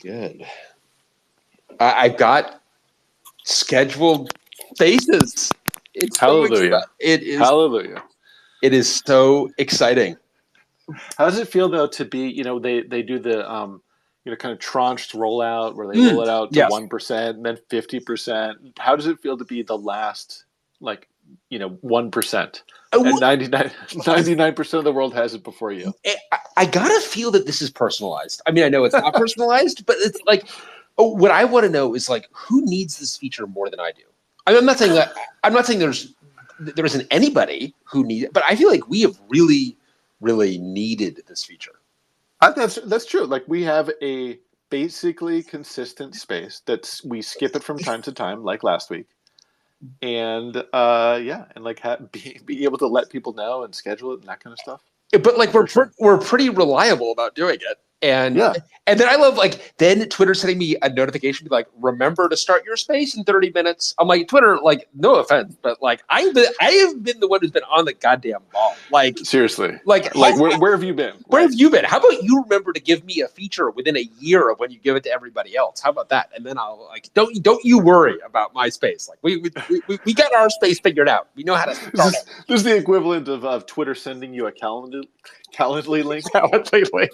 good. I've got scheduled spaces. It's Hallelujah. It is. Hallelujah. It is so exciting. How does it feel though to be, they do the kind of tranched rollout where they roll it out to 1% and then 50%. How does it feel to be the last 1%? And 99% of the world has it before you. I gotta feel that this is personalized. I mean, I know it's not personalized, but it's like, what I want to know is like, who needs this feature more than I do? I mean, I'm not saying there isn't anybody who needs it, but I feel like we have really, really needed this feature. That's true. Like, we have a basically consistent space we skip it from time to time, like last week. And be able to let people know and schedule it and that kind of stuff. But like, we're pretty reliable about doing it. And then I love, like, then Twitter sending me a notification, be like, remember to start your space in 30 minutes. I'm like, Twitter, like, no offense, but like, I have been the one who's been on the goddamn ball. Like, seriously, like where have you been? Where have you been? How about you remember to give me a feature within a year of when you give it to everybody else? How about that? And then I'll, like, don't you worry about my space. Like, we got our space figured out. We know how to start it. This is the equivalent of Twitter sending you a Calendly link. Calendly link.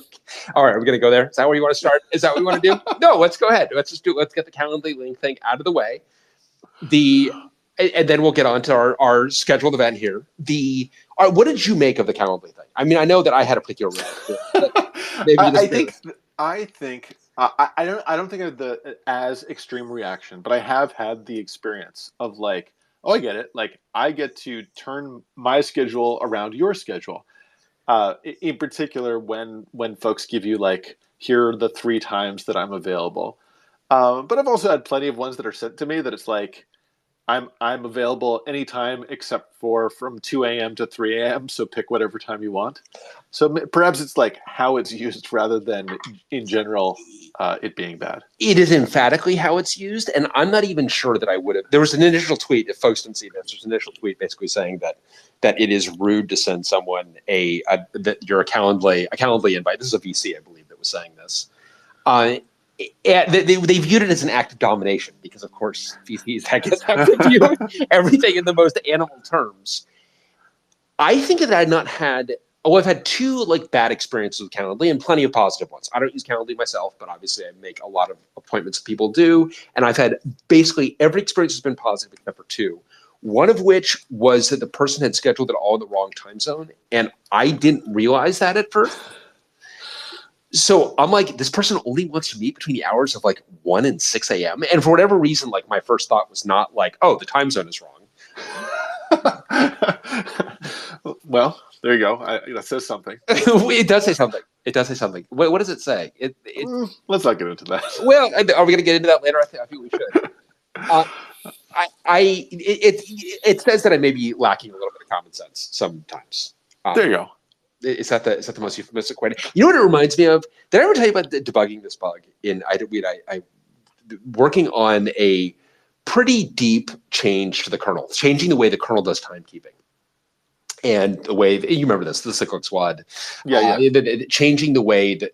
All right, are we going to go there? Is that where you want to start? Is that what we want to do? No, let's go ahead. Let's get the Calendly link thing out of the way. And then we'll get on to our scheduled event here. What did you make of the Calendly thing? I mean, I know that I had a particular reaction. I don't think of the as extreme reaction, but I have had the experience of like, oh, I get it. Like, I get to turn my schedule around your schedule. In particular, when folks give you like, here are the 3 times that I'm available. But I've also had plenty of ones that are sent to me that it's like, I'm available anytime except for from 2 a.m. to 3 a.m. So pick whatever time you want. So perhaps it's like how it's used rather than in general it being bad. It is emphatically how it's used, and I'm not even sure that I would have. There was an initial tweet, if folks didn't see this, there's an initial tweet basically saying that it is rude to send someone that you're a Calendly invite. This is a VC, I believe, that was saying this. They viewed it as an act of domination because, of course, VCs, I guess, have to view everything in the most animal terms. I think that I've had 2 like bad experiences with Calendly and plenty of positive ones. I don't use Calendly myself, but obviously I make a lot of appointments that people do, and I've had basically every experience has been positive except for 2. One of which was that the person had scheduled it all in the wrong time zone, and I didn't realize that at first. So I'm like, this person only wants to meet between the hours of like 1 and 6 a.m. And for whatever reason, like, my first thought was not like, oh, the time zone is wrong. Well, there you go. That says something. It does say something. What does it say? Let's not get into that. Well, are we going to get into that later? I think we should. It says that I may be lacking a little bit of common sense sometimes. There you go. Is that the most euphemistic way? You know what it reminds me of? Did I ever tell you about debugging this bug? I working on a pretty deep change to the kernel, changing the way the kernel does timekeeping, and the way you remember this, the cyclic squad. Changing the way that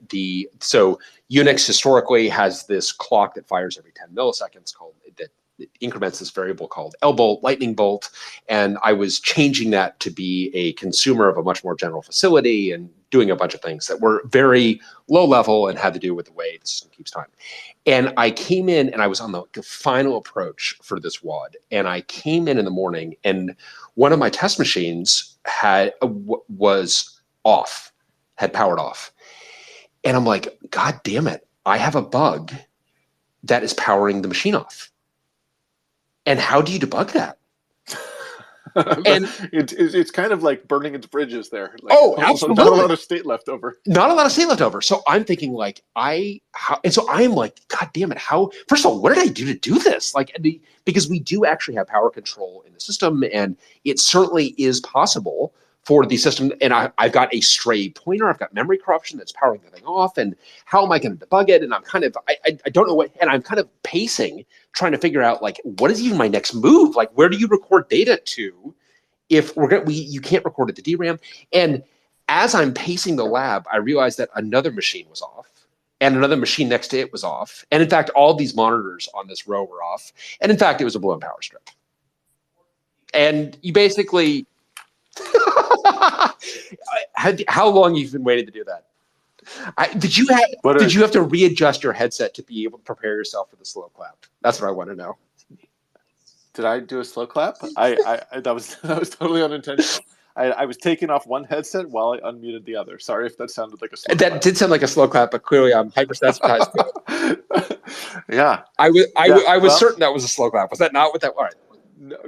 so Unix historically has this clock that fires every 10 milliseconds that increments this variable called L-bolt, lightning bolt, and I was changing that to be a consumer of a much more general facility and doing a bunch of things that were very low level and had to do with the way the system keeps time. And I came in and I was on the final approach for this WAD, and I came in the morning and one of my test machines was off, had powered off. And I'm like, God damn it, I have a bug that is powering the machine off. And how do you debug that? And it's kind of like burning its bridges there. Like, absolutely. Not a lot of state left over. Not a lot of state left over. So I'm thinking like, so I'm like, God damn it. First of all, what did I do to do this? Like, because we do actually have power control in the system, and it certainly is possible for the system. And I've got a stray pointer. I've got memory corruption that's powering the thing off. And how am I going to debug it? And I'm kind of, I don't know what, and I'm kind of pacing, trying to figure out like, what is even my next move? Like, where do you record data to if you can't record at the DRAM? And as I'm pacing the lab, I realized that another machine was off. and another machine next to it was off. And in fact, all these monitors on this row were off. And in fact, it was a blown power strip. And you basically, how long you've been waiting to do that? Did you have to readjust your headset to be able to prepare yourself for the slow clap? That's what I want to know. Did I do a slow clap? That was totally unintentional. I was taking off one headset while I unmuted the other. Sorry if that sounded like a slow clap. That did sound like a slow clap, but clearly I'm hypersensitized to it. Yeah. I was certain that was a slow clap. Was that not what that was?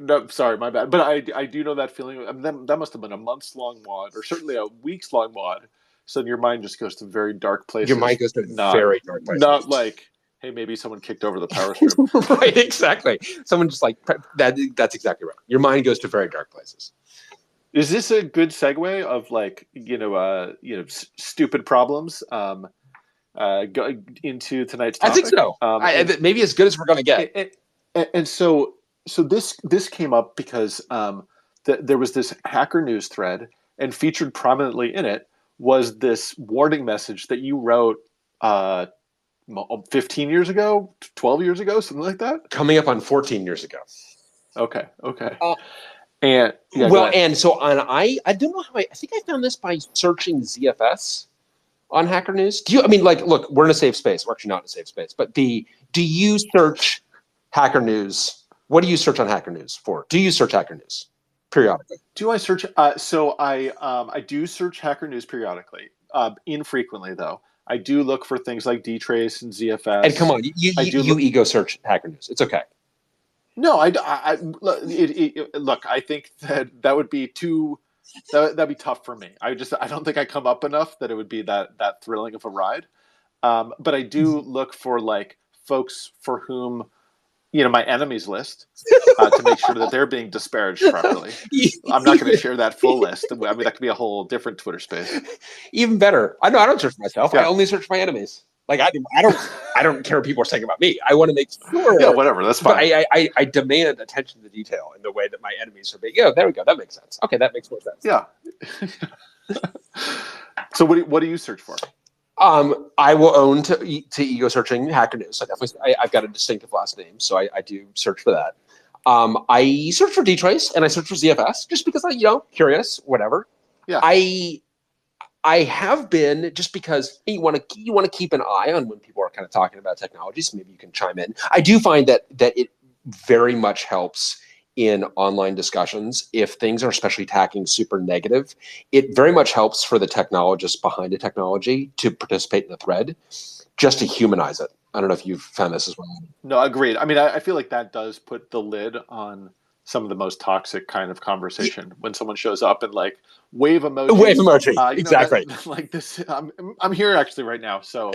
No, sorry, my bad. But I do know that feeling. I mean, that must have been a months-long WOD, or certainly a weeks-long WOD. So your mind just goes to very dark places. Your mind goes to very dark places. Not like, hey, maybe someone kicked over the power strip. Right, exactly. Someone just like that. That's exactly right. Your mind goes to very dark places. Is this a good segue of like stupid problems going into tonight's topic? I think so. Maybe as good as we're going to get. And so this came up because there was this Hacker News thread, and featured prominently in it was this warning message that you wrote 15 years ago, 12 years ago, something like that? Coming up on 14 years ago. Okay. And so I don't know how I think I found this by searching ZFS on Hacker News. Look, we're in a safe space. We're actually not in a safe space, but do you search Hacker News? What do you search on Hacker News for? Do you search Hacker News periodically? Do I search? So I do search Hacker News periodically, infrequently though. I do look for things like DTrace and ZFS. And come on, you ego search Hacker News. It's okay. No, look. I think that would be that'd be tough for me. I don't think I come up enough that it would be that thrilling of a ride. But I do look for like folks for whom, my enemies list, to make sure that they're being disparaged properly. I'm not going to share that full list. I mean, that could be a whole different Twitter space. Even better. I don't search myself. Yeah. I only search my enemies. Like I don't care what people are saying about me. I want to make sure. Yeah, whatever. That's fine. I demand attention to detail in the way that my enemies are being. Yeah, there we go. That makes sense. Okay, that makes more sense. Yeah. So what do you search for? I will own to ego searching Hacker News. I've got a distinctive last name, so I do search for that. I search for DTrace and I search for ZFS just because I'm curious, whatever. Yeah. I have been, just because you want to keep an eye on when people are kind of talking about technology, so maybe you can chime in. I do find that it very much helps in online discussions if things are especially tacking super negative. It very much helps for the technologist behind a technology to participate in the thread, just to humanize it. I don't know if you've found this as well. No, agreed. I mean, I feel like that does put the lid on some of the most toxic kind of conversation when someone shows up and like wave emoji. Wave emoji, exactly. Like this, I'm here actually right now, so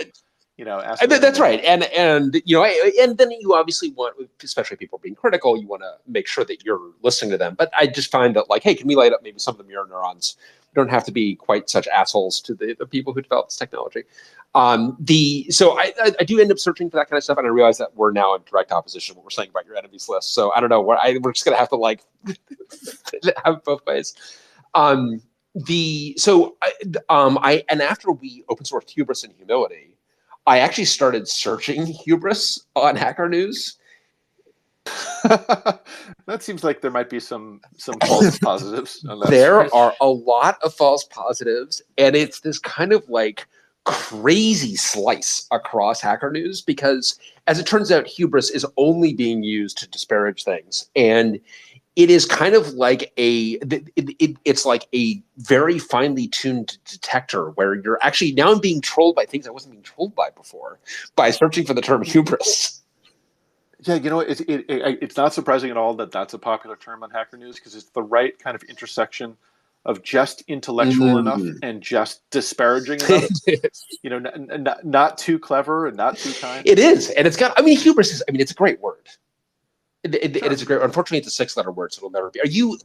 ask that's right. And and then you obviously want, especially people being critical, you want to make sure that you're listening to them. But I just find that like, hey, can we light up maybe some of the mirror neurons? We don't have to be quite such assholes to the people who develop this technology. So I do end up searching for that kind of stuff, and I realize that we're now in direct opposition to what we're saying about your enemies list. So I don't know. We're just gonna have to like have it both ways. And after we open sourced Hubris and Humility, I actually started searching Hubris on Hacker News. That seems like there might be some false positives on that. There are a lot of false positives, and it's this kind of like crazy slice across Hacker News because, as it turns out, hubris is only being used to disparage things, and it is kind of like it's like a very finely tuned detector where you're actually now being trolled by things I wasn't being trolled by before by searching for the term hubris. Yeah, it's not surprising at all that that's a popular term on Hacker News because it's the right kind of intersection of just intellectual enough and just disparaging enough. Not too clever and not too kind. It is, and it's got. Hubris is. It's a great word. It is a great. Unfortunately, it's a 6-letter word, so it'll never be. Are you?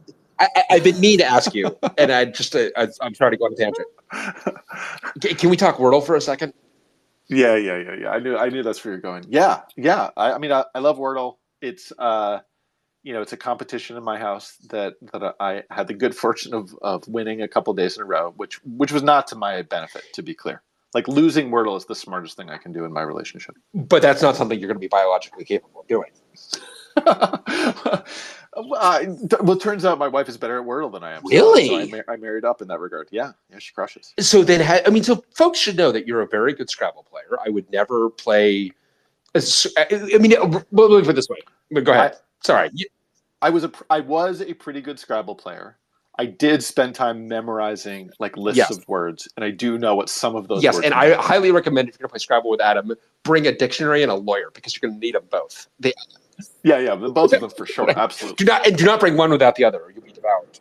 I've been meaning to ask you, and I'm trying to go on a tangent. Can we talk Wordle for a second? Yeah. I knew that's where you're going. Yeah. I love Wordle. It's it's a competition in my house that I had the good fortune of winning a couple of days in a row, which was not to my benefit, to be clear. Like losing Wordle is the smartest thing I can do in my relationship. But that's not something you're going to be biologically capable of doing. Well, it turns out my wife is better at Wordle than I am. Really? So I married up in that regard. Yeah, she crushes. So then, so folks should know that you're a very good Scrabble player. I would never play. I mean, let me put it this way. Go ahead. Sorry. I was a pretty good Scrabble player. I did spend time memorizing like lists of words, and I do know what some of those words and mean. I highly recommend, if you're going to play Scrabble with Adam, bring a dictionary and a lawyer, because you're going to need them both. Both of them for sure. Absolutely. Do not bring one without the other, or you'll be devoured.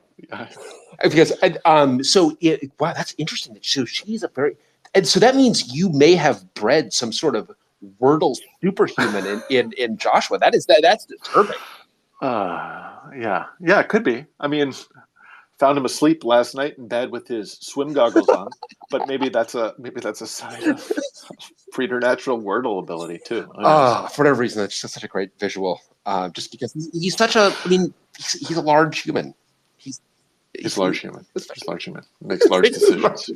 Because wow, that's interesting. So she's a very, and so that means you may have bred some sort of Wordle superhuman in Joshua. That's disturbing. Yeah, it could be. I mean, found him asleep last night in bed with his swim goggles on, but maybe that's a sign of preternatural Wordle ability too. For whatever reason, that's just such a great visual. Just because he's such a, I mean, he's a large human. He's a large human. He's large human. Makes large decisions.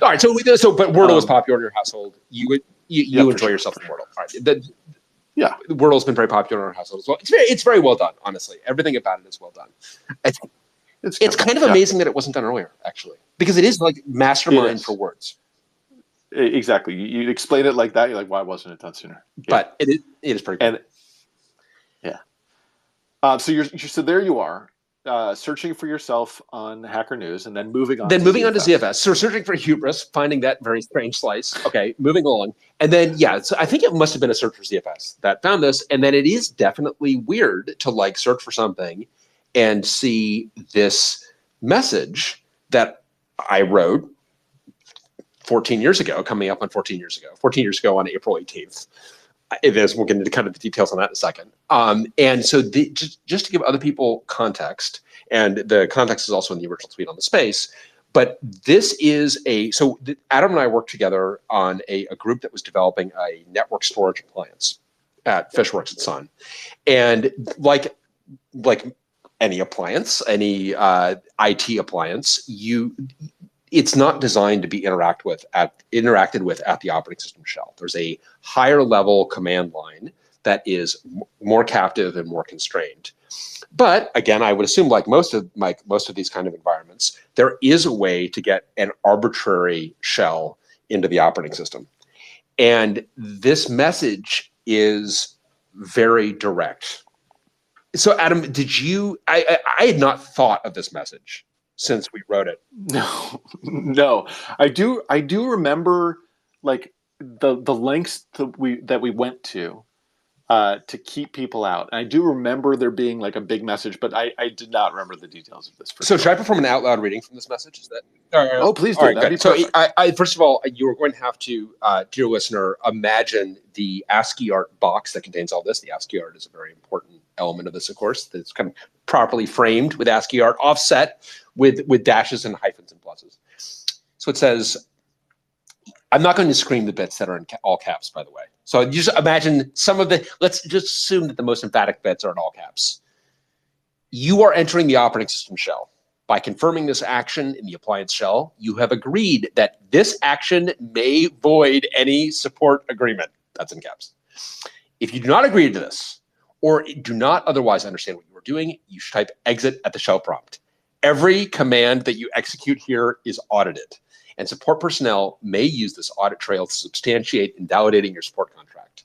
All right, but Wordle was popular in your household. You enjoy yourself in Wordle. All right. Wordle's been very popular in our household as well. It's very well done, honestly. Everything about it is well done. It's kind of amazing that it wasn't done earlier, actually, because it is like mastermind for words. Exactly. You explain it like that, you're like, why wasn't it done sooner? But it is pretty cool. So there you are, searching for yourself on Hacker News, and then moving on. On to ZFS. So searching for hubris, finding that very strange slice. Okay, moving along, and then so I think it must have been a search for ZFS that found this, and then it is definitely weird to like search for something and see this message that I wrote 14 years ago, coming up on 14 years ago. 14 years ago on April 18th. We'll get into kind of the details on that in a second. And so just to give other people context, and the context is also in the original tweet on the space, but this is Adam and I worked together on a group that was developing a network storage appliance at Fishworks and Son. And like any appliance, any IT appliance, it's not designed to be interacted with at the operating system shell. There's a higher level command line that is more captive and more constrained. But again, I would assume like most of these kind of environments, there is a way to get an arbitrary shell into the operating system. And this message is very direct. So Adam, I had not thought of this message since we wrote it. No. I do remember like the lengths that we went to keep people out. And I do remember there being like a big message, but I did not remember the details of this. Should I perform an out loud reading from this message? Is that? Oh, please do. Right, that'd be perfect. So first of all, you are going to have to, dear listener, imagine the ASCII art box that contains all this. The ASCII art is a very important element of this, of course, that's kind of properly framed with ASCII art, offset with dashes and hyphens and pluses. So it says, I'm not going to scream the bits that are in all caps, by the way. So you just imagine let's just assume that the most emphatic bits are in all caps. You are entering the operating system shell. By confirming this action in the appliance shell, you have agreed that this action may void any support agreement. That's in caps. If you do not agree to this, or do not otherwise understand what you are doing, you should type exit at the shell prompt. Every command that you execute here is audited, and support personnel may use this audit trail to substantiate invalidating your support contract.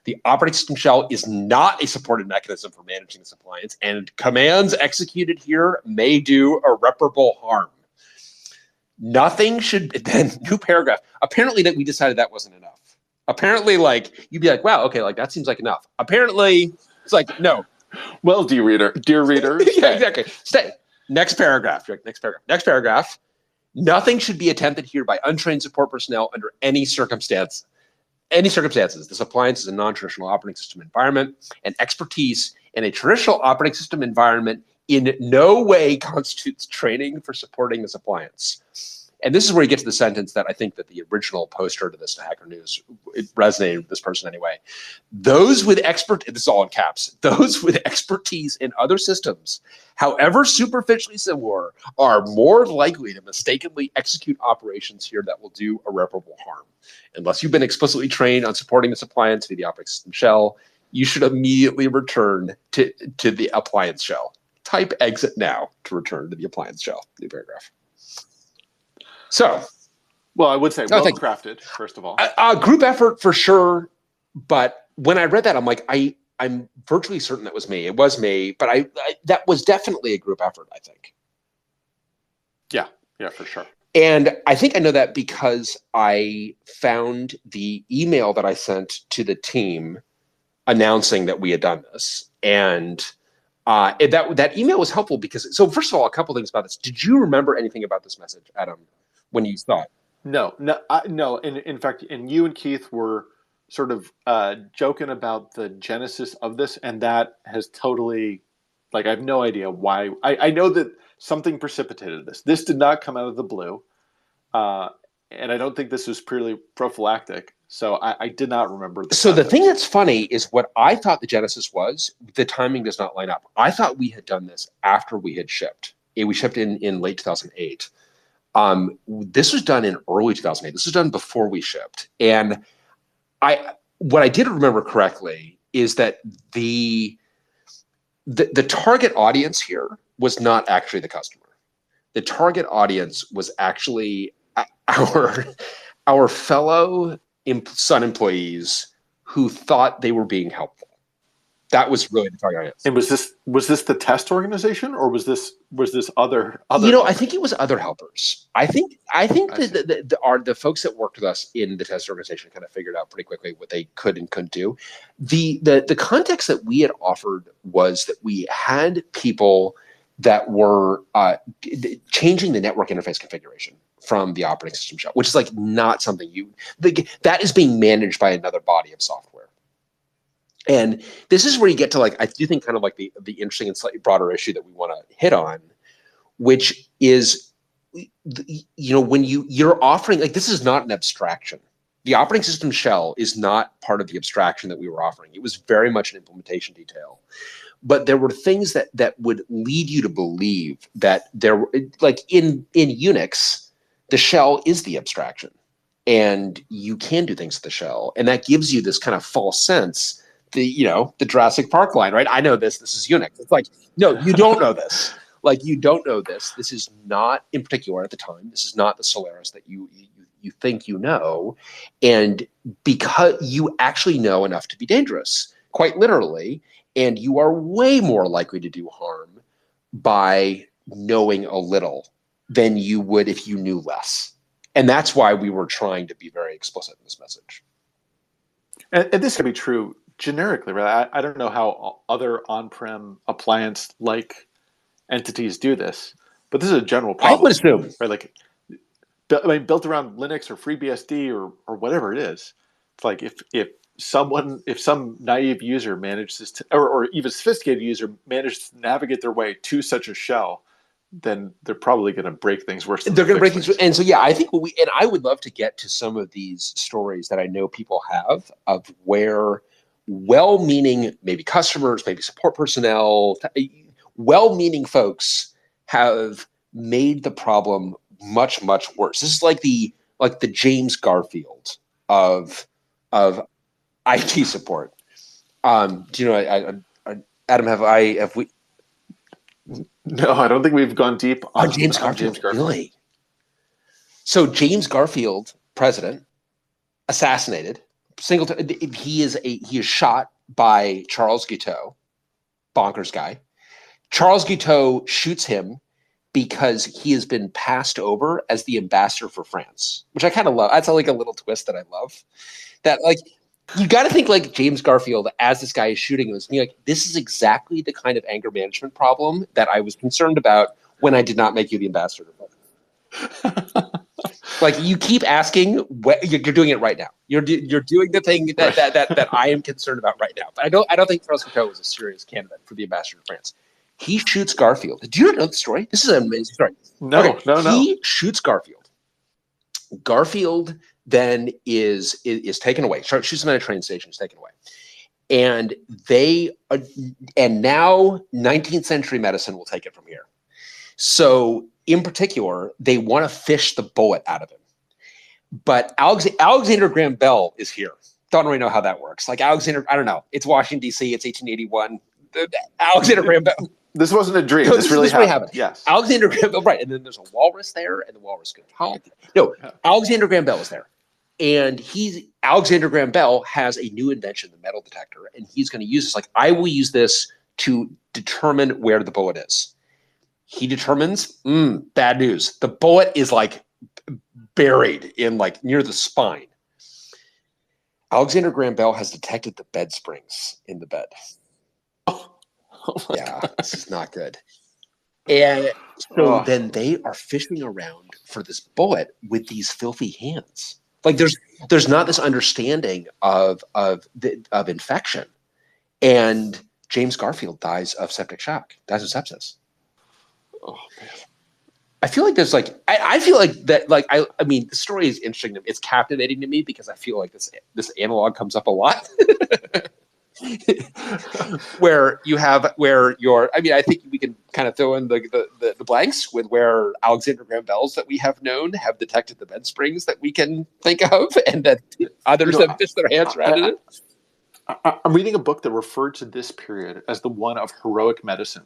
The operating system shell is not a supported mechanism for managing this appliance, and commands executed here may do irreparable harm. Nothing should, then new paragraph. Apparently that we decided that wasn't enough. Apparently, like, you'd be like, wow, okay, like that seems like enough. Apparently, it's like, no. Well, dear reader, yeah, exactly. Stay. Next paragraph. Next paragraph. Nothing should be attempted here by untrained support personnel under any circumstances. This appliance is a non-traditional operating system environment, and expertise in a traditional operating system environment in no way constitutes training for supporting this appliance. and this is where you get to the sentence that I think that the original poster to this to Hacker News, it resonated with this person anyway. Those with this is all in caps, those with expertise in other systems, however superficially similar, are more likely to mistakenly execute operations here that will do irreparable harm. Unless you've been explicitly trained on supporting this appliance via the operating system shell, you should immediately return to the appliance shell. Type exit now to return to the appliance shell. New paragraph. So, well, I would say well crafted, first of all. Group effort for sure, but when I read that, I'm like, I'm virtually certain that was me. It was me, but I that was definitely a group effort, I think. Yeah, for sure. And I think I know that because I found the email that I sent to the team announcing that we had done this, and that email was helpful because. So first of all, a couple things about this. Did you remember anything about this message, Adam, when you saw it? No. In fact, and you and Keith were sort of joking about the genesis of this, and that has totally, like, I have no idea why. I know that something precipitated this. This did not come out of the blue, and I don't think this was purely prophylactic. So I did not remember. So the thing that's funny is what I thought the genesis was. The timing does not line up. I thought we had done this after we had shipped. We shipped in late 2008. This was done in early 2008. This was done before we shipped. And what I did remember correctly is that the target audience here was not actually the customer. The target audience was actually our fellow Sun employees who thought they were being helpful. That was really the target audience. And was this the test organization, or was this other? I think it was other helpers. I think the folks that worked with us in the test organization kind of figured out pretty quickly what they could and couldn't do. The context that we had offered was that we had people that were changing the network interface configuration from the operating system shell, which is like not something that is being managed by another body of software. And this is where you get to, like, I do think kind of like the interesting and slightly broader issue that we want to hit on, which is, when you're offering, like, this is not an abstraction. The operating system shell is not part of the abstraction that we were offering. It was very much an implementation detail. But there were things that would lead you to believe that like in Unix, the shell is the abstraction, and you can do things with the shell, and that gives you this kind of false sense. The Jurassic Park line, right? I know this. This is Unix. It's like, no, you don't know this. Like, you don't know this. This is not, in particular at the time, this is not the Solaris that you think you know, and because you actually know enough to be dangerous, quite literally. And you are way more likely to do harm by knowing a little than you would if you knew less. And that's why we were trying to be very explicit in this message. And this can be true generically, right? I don't know how other on-prem appliance-like entities do this, but this is a general problem. I would assume. Right? Like, built around Linux or FreeBSD or whatever it is. It's like if some naive user manages to, or even sophisticated user manages to navigate their way to such a shell, then they're probably going to break things worse. They're going to break things. And so, yeah, I think and I would love to get to some of these stories that I know people have of where well-meaning, maybe customers, maybe support personnel, well-meaning folks have made the problem much, much worse. This is like the James Garfield of IT support. Do you know, Adam, have we? No, I don't think we've gone deep on James Garfield. Really? So James Garfield, president, assassinated. He is shot by Charles Guiteau, bonkers guy. Charles Guiteau shoots him because he has been passed over as the ambassador for France, which I kind of love. That's like a little twist that I love. That, like, you got to think like James Garfield as this guy is shooting him, being like, this is exactly the kind of anger management problem that I was concerned about when I did not make you the ambassador. Like, you keep asking, you're doing it right now. You're doing the thing that I am concerned about right now. But I don't think Charles Guiteau was a serious candidate for the ambassador of France. He shoots Garfield. Do you know the story? This is an amazing story. No. He shoots Garfield. Garfield then is taken away. Shoots him at a train station, is taken away. And now 19th century medicine will take it from here. So in particular, they want to fish the bullet out of him. But Alexander Graham Bell is here. Don't really know how that works. Like Alexander, I don't know. It's Washington, D.C. It's 1881. Alexander Graham Bell. This wasn't a dream. No, this really happened. Yes. Alexander Graham Bell, right. And then there's a walrus there, and the walrus can talk. No, Alexander Graham Bell is there. And Alexander Graham Bell has a new invention, the metal detector, and he's going to use this. Like, I will use this to determine where the bullet is. He determines, bad news. The bullet is like buried in like near the spine. Alexander Graham Bell has detected the bed springs in the bed. Yeah, this is not good. And so then they are fishing around for this bullet with these filthy hands. Like there's not this understanding of infection, and James Garfield dies of septic shock, dies of sepsis. Oh man. I feel like there's like I feel like that like I mean the story is interesting. It's captivating to me because I feel like this analog comes up a lot. where you're I mean I think we can kind of throw in the blanks with where Alexander Graham Bells that we have known have detected the bed springs that we can think of, and that others have fished their hands around it. I'm reading a book that referred to this period as the one of heroic medicine.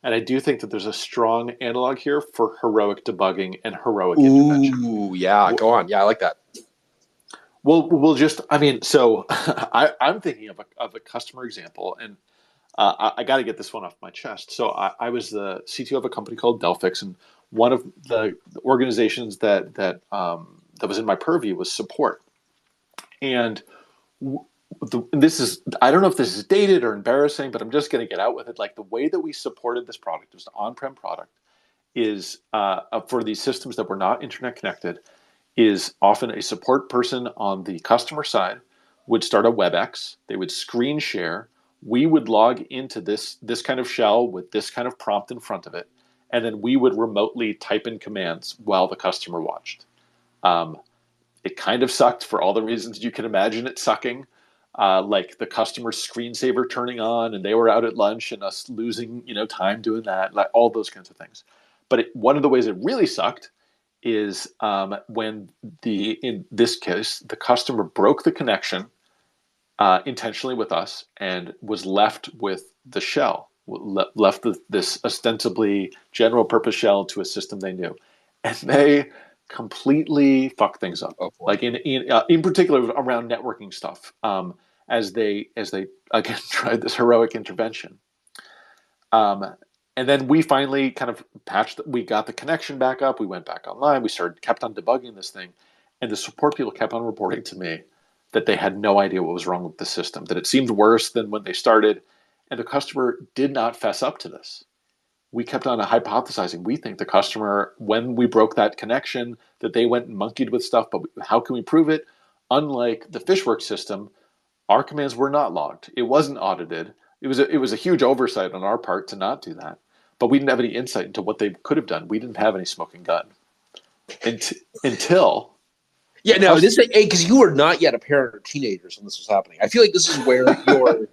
And I do think that there's a strong analog here for heroic debugging and heroic intervention. Ooh, yeah, go on. Yeah, I like that. Well, we'll just, I mean, so I'm thinking of a customer example, and I got to get this one off my chest. So I was the CTO of a company called Dell, and one of the organizations that was in my purview was support. And this is, I don't know if this is dated or embarrassing, but I'm just going to get out with it. Like the way that we supported this product, it was an on-prem product, is for these systems that were not internet connected, is often a support person on the customer side would start a WebEx. They would screen share. We would log into this kind of shell with this kind of prompt in front of it, and then we would remotely type in commands while the customer watched. It kind of sucked for all the reasons you can imagine it sucking. Like the customer's screensaver turning on and they were out at lunch and us losing, time doing that, like all those kinds of things. But one of the ways it really sucked is when in this case, the customer broke the connection intentionally with us and was left with the shell, left with this ostensibly general purpose shell to a system they knew. And they completely fucked things up. Like in particular around networking stuff. As they again tried this heroic intervention, and then we finally kind of we got the connection back up. We went back online. We kept on debugging this thing, and the support people kept on reporting to me that they had no idea what was wrong with the system. That it seemed worse than when they started, and the customer did not fess up to this. We kept on hypothesizing. We think the customer, when we broke that connection, that they went and monkeyed with stuff. But how can we prove it? Unlike the Fishworks system, our commands were not logged. It wasn't audited. It was a huge oversight on our part to not do that. But we didn't have any insight into what they could have done. We didn't have any smoking gun until. Yeah, no, this is because you were not yet a parent or teenagers when this was happening. I feel like this is where your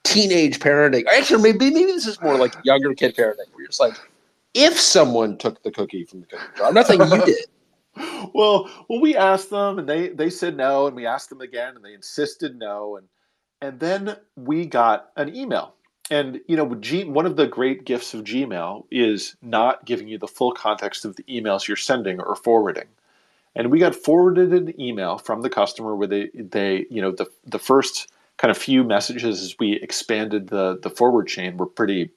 teenage parenting, actually maybe this is more like younger kid parenting, where you're just like, if someone took the cookie from the cookie jar, I'm not saying you did. Well, we asked them and they said no, and we asked them again and they insisted no, and then we got an email. And one of the great gifts of Gmail is not giving you the full context of the emails you're sending or forwarding. And we got forwarded an email from the customer where the first kind of few messages as we expanded the forward chain were pretty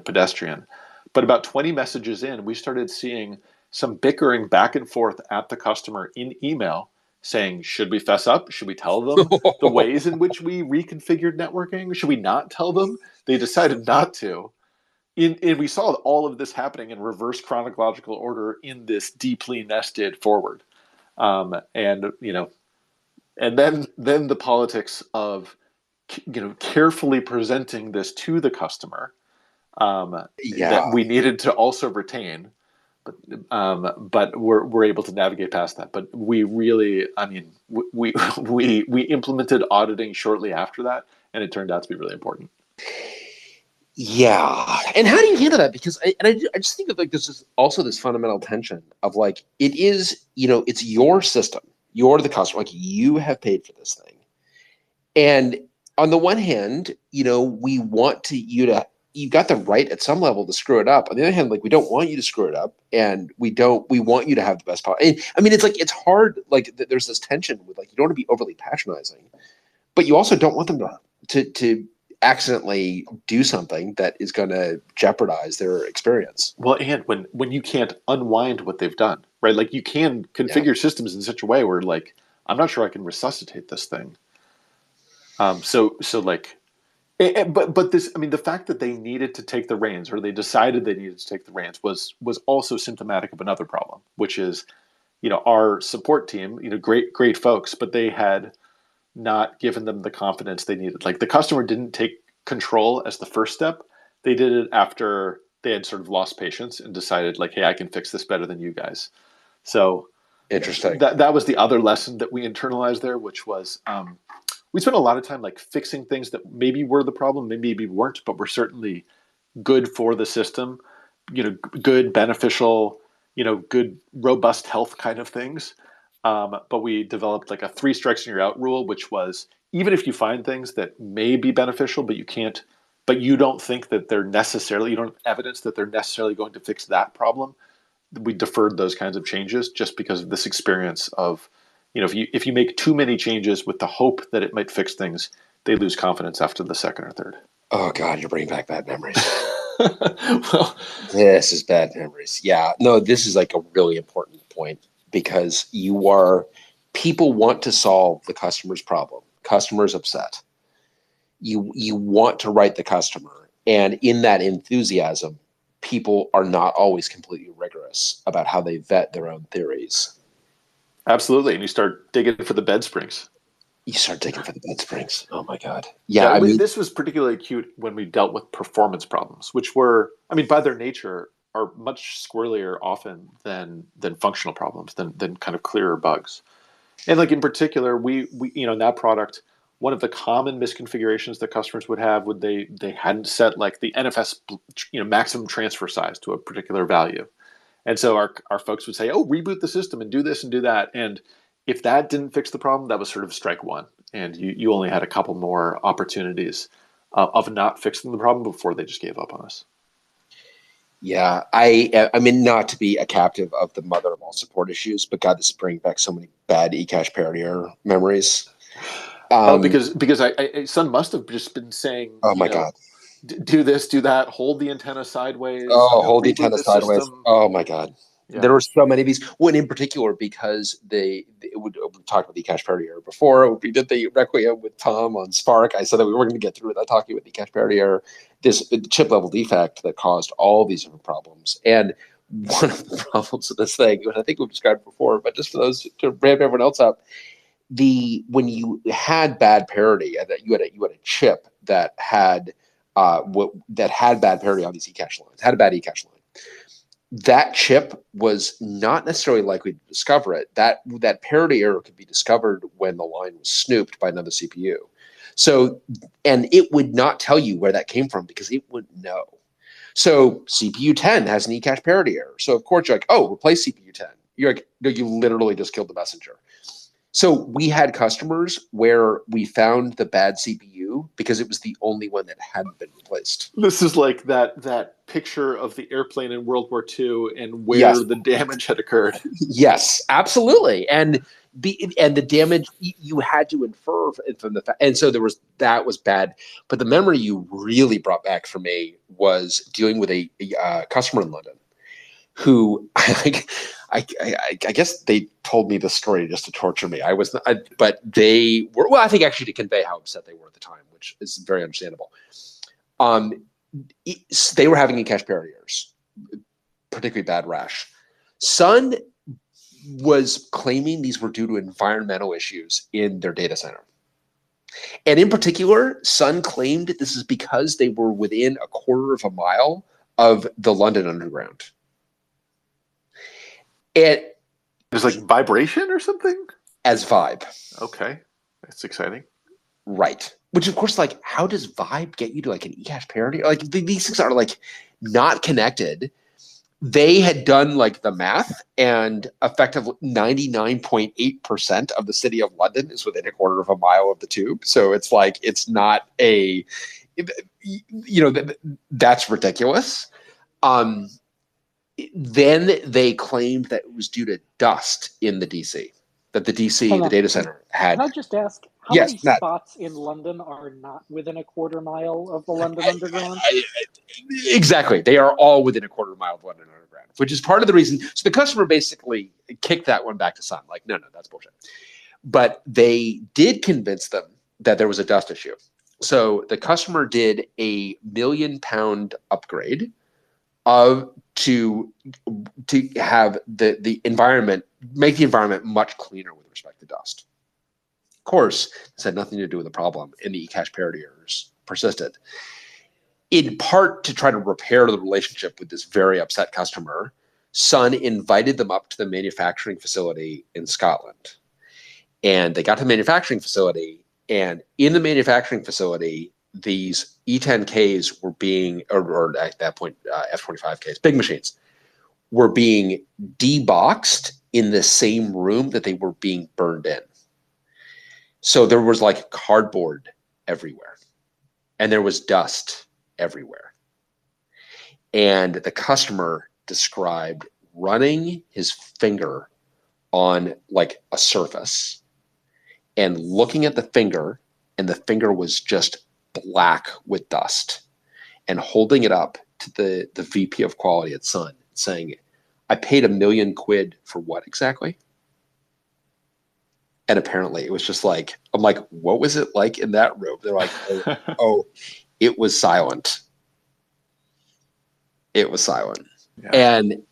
pedestrian. But about 20 messages in, we started seeing some bickering back and forth at the customer in email saying, should we fess up? Should we tell them the ways in which we reconfigured networking? Should we not tell them? They decided not to. And we saw all of this happening in reverse chronological order in this deeply nested forward. And then the politics of carefully presenting this to the customer that we needed to also retain but we're able to navigate past that. But we really, I mean, we implemented auditing shortly after that, and it turned out to be really important. Yeah. And how do you handle that? Because I just think of like this is also this fundamental tension of like it is, it's your system. You're the customer. Like you have paid for this thing. And on the one hand, we want you've got the right at some level to screw it up. On the other hand, like we don't want you to screw it up, and we want you to have the best product. I mean, it's like it's hard. Like there's this tension with like you don't want to be overly patronizing, but you also don't want them to accidentally do something that is going to jeopardize their experience. Well, and when you can't unwind what they've done, right? Like you can configure systems in such a way where like I'm not sure I can resuscitate this thing. So like, but this, I mean, the fact that they needed to take the reins, or they decided they needed to take the reins, was also symptomatic of another problem, which is, our support team, great folks, but they had not given them the confidence they needed. Like the customer didn't take control as the first step. They did it after they had sort of lost patience and decided like, hey, I can fix this better than you guys. So interesting. That was the other lesson that we internalized there, which was we spent a lot of time like fixing things that maybe were the problem, maybe weren't, but were certainly good for the system, good, beneficial, good, robust health kind of things. But we developed like a 3 strikes and you're out rule, which was even if you find things that may be beneficial, but you don't think that you don't have evidence that they're necessarily going to fix that problem, we deferred those kinds of changes just because of this experience of, if you make too many changes with the hope that it might fix things, they lose confidence after the second or third. Oh God, you're bringing back bad memories. Well, this is bad memories. Yeah, no, this is like a really important point because people want to solve the customer's problem. Customer's upset. You want to write the customer, and in that enthusiasm, people are not always completely rigorous about how they vet their own theories. Absolutely, and you start digging for the bed springs. Oh my God. Yeah, I mean, this was particularly acute when we dealt with performance problems, which were, I mean, by their nature, are much squirrelier often than functional problems, than kind of clearer bugs. And like in particular, we in that product, one of the common misconfigurations that customers would have they hadn't set like the NFS maximum transfer size to a particular value. And so our folks would say, oh, reboot the system and do this and do that. And if that didn't fix the problem, that was sort of strike one. And you only had a couple more opportunities of not fixing the problem before they just gave up on us. Yeah, I mean, not to be a captive of the mother of all support issues, but God, this is bringing back so many bad eCache parity error memories. Because Sun must have just been saying, oh my God, do this, do that, hold the antenna sideways. Hold the antenna sideways. System. Oh my God. Yeah. There were so many of these. One in particular, we talked about the eCache parity error before. We did the Requiem with Tom on Spark. I said that we were going to get through without talking about the eCache parity error. This chip level defect that caused all these different problems. And one of the problems of this thing, which I think we've described before, but just for those to ramp everyone else up, when you had bad parity, that you had a chip that had bad parity on these eCache lines, had a bad eCache line. That chip was not necessarily likely to discover it. That parity error could be discovered when the line was snooped by another CPU. So, and it would not tell you where that came from because it wouldn't know. So CPU 10 has an eCache parity error. So of course you're like, oh, replace CPU 10. You're like, no, you literally just killed the messenger. So we had customers where we found the bad CPU because it was the only one that hadn't been replaced. This is like that picture of the airplane in World War II and where the damage had occurred. Yes, absolutely. And the damage you had to infer from the fact, and so that was bad. But the memory you really brought back for me was dealing with a customer in London who I guess they told me the story just to torture me. But they were, well, I think actually to convey how upset they were at the time, which is very understandable. They were having eCache parity errors, particularly bad rash. Sun was claiming these were due to environmental issues in their data center. And in particular, Sun claimed that this is because they were within a quarter of a mile of the London Underground. It There's like vibration or something? as vibe. Okay. That's exciting. Right. Which of course, like, how does vibe get you to like an eCache parity? Like these things are like not connected. They had done like the math, and effectively 99.8% of the city of London is within a quarter of a mile of the tube. So it's like, it's not a, that's ridiculous. Then they claimed that it was due to dust in the DC, that the DC, the data center had. Can I just ask, how Yes, many Matt. spots in London are not within a quarter mile of the London Underground? Exactly. They are all within a quarter mile of London Underground, which is part of the reason. So the customer basically kicked that one back to Sun. Like, no, that's bullshit. But they did convince them that there was a dust issue. So the customer did a £1 million upgrade to have the environment, make the environment much cleaner with respect to dust. Of course, this had nothing to do with the problem, and the eCache parity errors persisted. In part to try to repair the relationship with this very upset customer, Sun invited them up to the manufacturing facility in Scotland. And they got to the manufacturing facility, and in the manufacturing facility, these E10Ks were being, or at that point, F25Ks, big machines, were being deboxed in the same room that they were being burned in. So there was like cardboard everywhere, and there was dust everywhere. And the customer described running his finger on like a surface and looking at the finger, and the finger was just black with dust, and holding it up to the VP of quality at Sun saying, I paid £1 million for what exactly? And apparently it was just like, I'm like, what was it like in that room? They're like, oh, it was silent. It was silent. Yeah. And,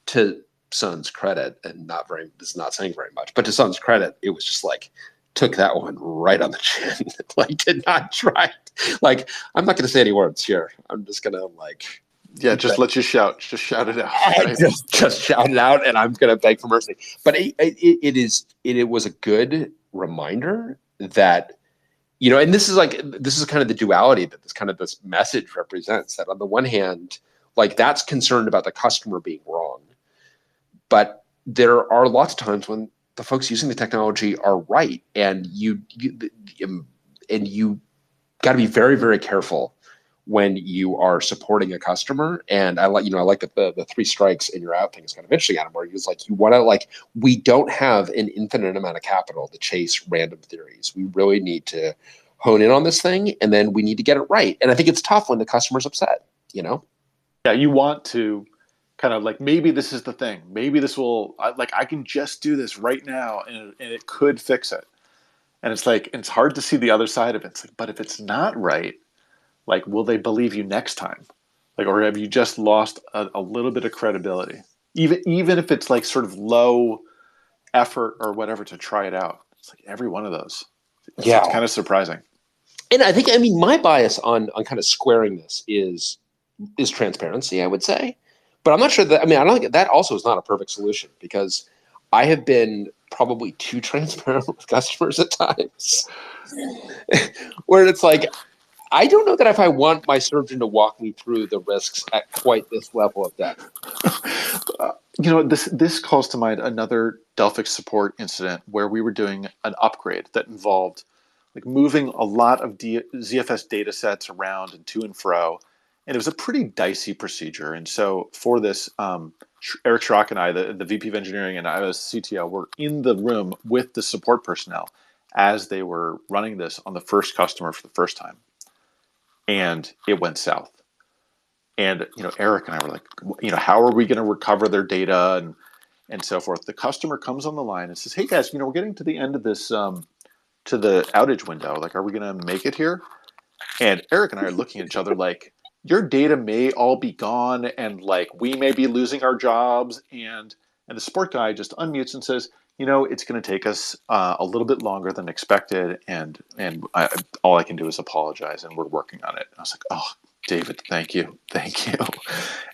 to Sun's credit, and this is not saying very much, but to Sun's credit, it was just like, took that one right on the chin. Like, did not try. Like, I'm not going to say any words here. I'm just going to just let you shout. Just shout it out. Right? Just shout it out, and I'm going to beg for mercy. But it was a good reminder that, and this is kind of the duality that this message represents, that on the one hand, like, that's concerned about the customer being wrong. But there are lots of times when the folks using the technology are right, and you got to be very, very careful when you are supporting a customer. And I like the 3 strikes and you're out thing is kind of interesting, Adam, where it's like, you want to, we don't have an infinite amount of capital to chase random theories. We really need to hone in on this thing, and then we need to get it right. And I think it's tough when the customer's upset, Yeah, you want to kind of like, maybe this is the thing. Maybe this will, I can just do this right now, and it could fix it. And it's like, it's hard to see the other side of it. It's like, but if it's not right, like, will they believe you next time? Like, or have you just lost a little bit of credibility? Even if it's like sort of low effort or whatever to try it out. It's like every one of those. It's kind of surprising. And I think, my bias on kind of squaring this is transparency, I would say. But I'm not sure that, I don't think that also is not a perfect solution, because I have been probably too transparent with customers at times where it's like, I don't know that if I want my surgeon to walk me through the risks at quite this level of depth. This calls to mind another Delphix support incident where we were doing an upgrade that involved like moving a lot of ZFS data sets around and to and fro. And it was a pretty dicey procedure. And so for this, Eric Schrock and I, the VP of engineering, and I was CTO, were in the room with the support personnel as they were running this on the first customer for the first time. And it went south. And, Eric and I were like, how are we going to recover their data and so forth? The customer comes on the line and says, hey guys, we're getting to the end of this, to the outage window. Like, are we going to make it here? And Eric and I are looking at each other like, your data may all be gone, and like, we may be losing our jobs. And the support guy just unmutes and says, it's going to take us a little bit longer than expected. And all I can do is apologize, and we're working on it. And I was like, oh, David, thank you.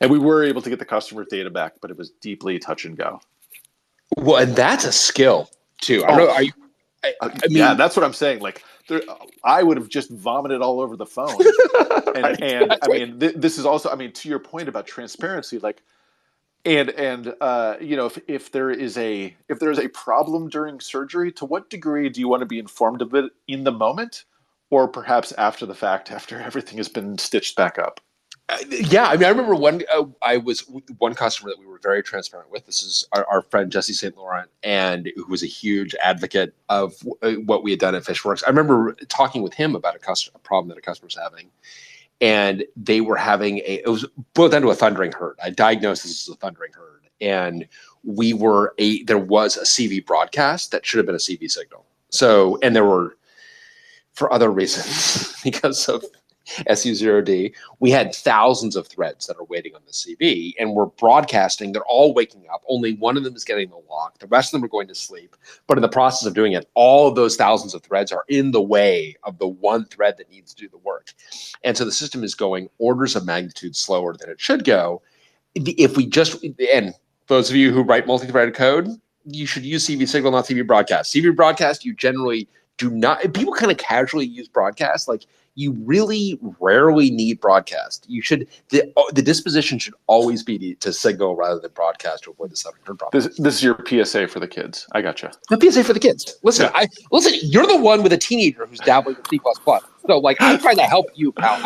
And we were able to get the customer's data back, but it was deeply touch and go. Well, and that's a skill too. I don't know. I mean, yeah, that's what I'm saying. Like, I would have just vomited all over the phone. And I mean, this is also, I mean, to your point about transparency, like, and you know, if there is a problem during surgery, to what degree do you want to be informed of it in the moment, or perhaps after the fact, after everything has been stitched back up? Yeah, I mean, I remember I was one customer that we were very transparent with. This is our friend Jesse St. Laurent, and who was a huge advocate of what we had done at Fishworks. I remember talking with him about a problem that a customer was having, and they were having it was boiled down to a thundering herd. I diagnosed this as a thundering herd, and there was a CV broadcast that should have been a CV signal. So, and there were, for other reasons, because of SU0D, we had thousands of threads that are waiting on the CV, and we're broadcasting. They're all waking up. Only one of them is getting the lock. The rest of them are going to sleep. But in the process of doing it, all of those thousands of threads are in the way of the one thread that needs to do the work. And so the system is going orders of magnitude slower than it should go. If we just, and those of you who write multi-threaded code, you should use CV signal, not CV broadcast. CV broadcast, you generally do not, people kind of casually use broadcast. Like, you really rarely need broadcast. You should, the disposition should always be to signal rather than broadcast to avoid the thundering herd problem. This is your PSA for the kids. I gotcha. The PSA for the kids. Listen, listen. You're the one with a teenager who's dabbling with C++. So, like, I'm trying to help you, pal.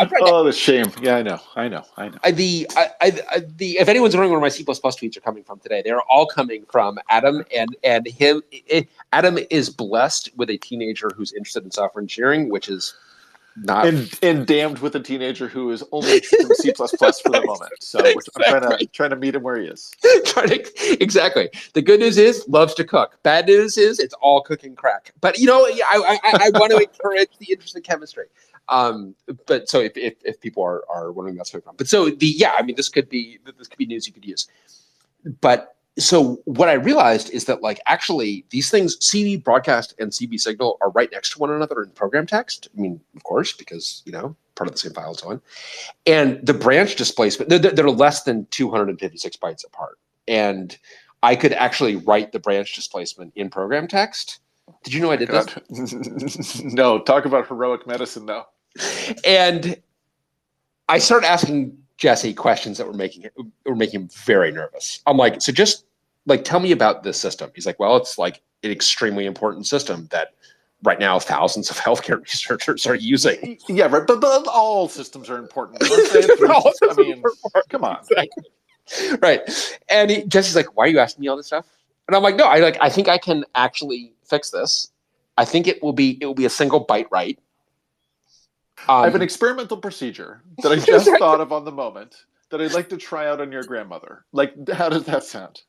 The shame. Yeah, I know. If anyone's wondering where my C++ tweets are coming from today, they're all coming from Adam and him. Adam is blessed with a teenager who's interested in software engineering, which is not and damned with a teenager who is only interested in C++ for the moment. So I'm trying to meet him where he is. Exactly. The good news is loves to cook. Bad news is it's all cooking crack. But you know, I want to encourage the interest in chemistry. But so if people are wondering that's where it's from. But so this could be news you could use. But so what I realized is that, like, actually these things, CV broadcast and CV signal, are right next to one another in program text. I mean, of course, because, you know, part of the same file and so on. And the branch displacement, they're less than 256 bytes apart. And I could actually write the branch displacement in program text. Did you know I did this? No, talk about heroic medicine, though. And I started asking Jesse questions that were making him very nervous. I'm like, so just like, tell me about this system. He's like, well, it's like an extremely important system that right now thousands of healthcare researchers are using. Yeah, right. But all systems are important. I mean, come on. Exactly. Right. And Jesse's like, why are you asking me all this stuff? And I'm like, no, I think I can actually fix this. I think it will be a single byte write. I have an experimental procedure that I just thought of on the moment that I'd like to try out on your grandmother. Like, how does that sound?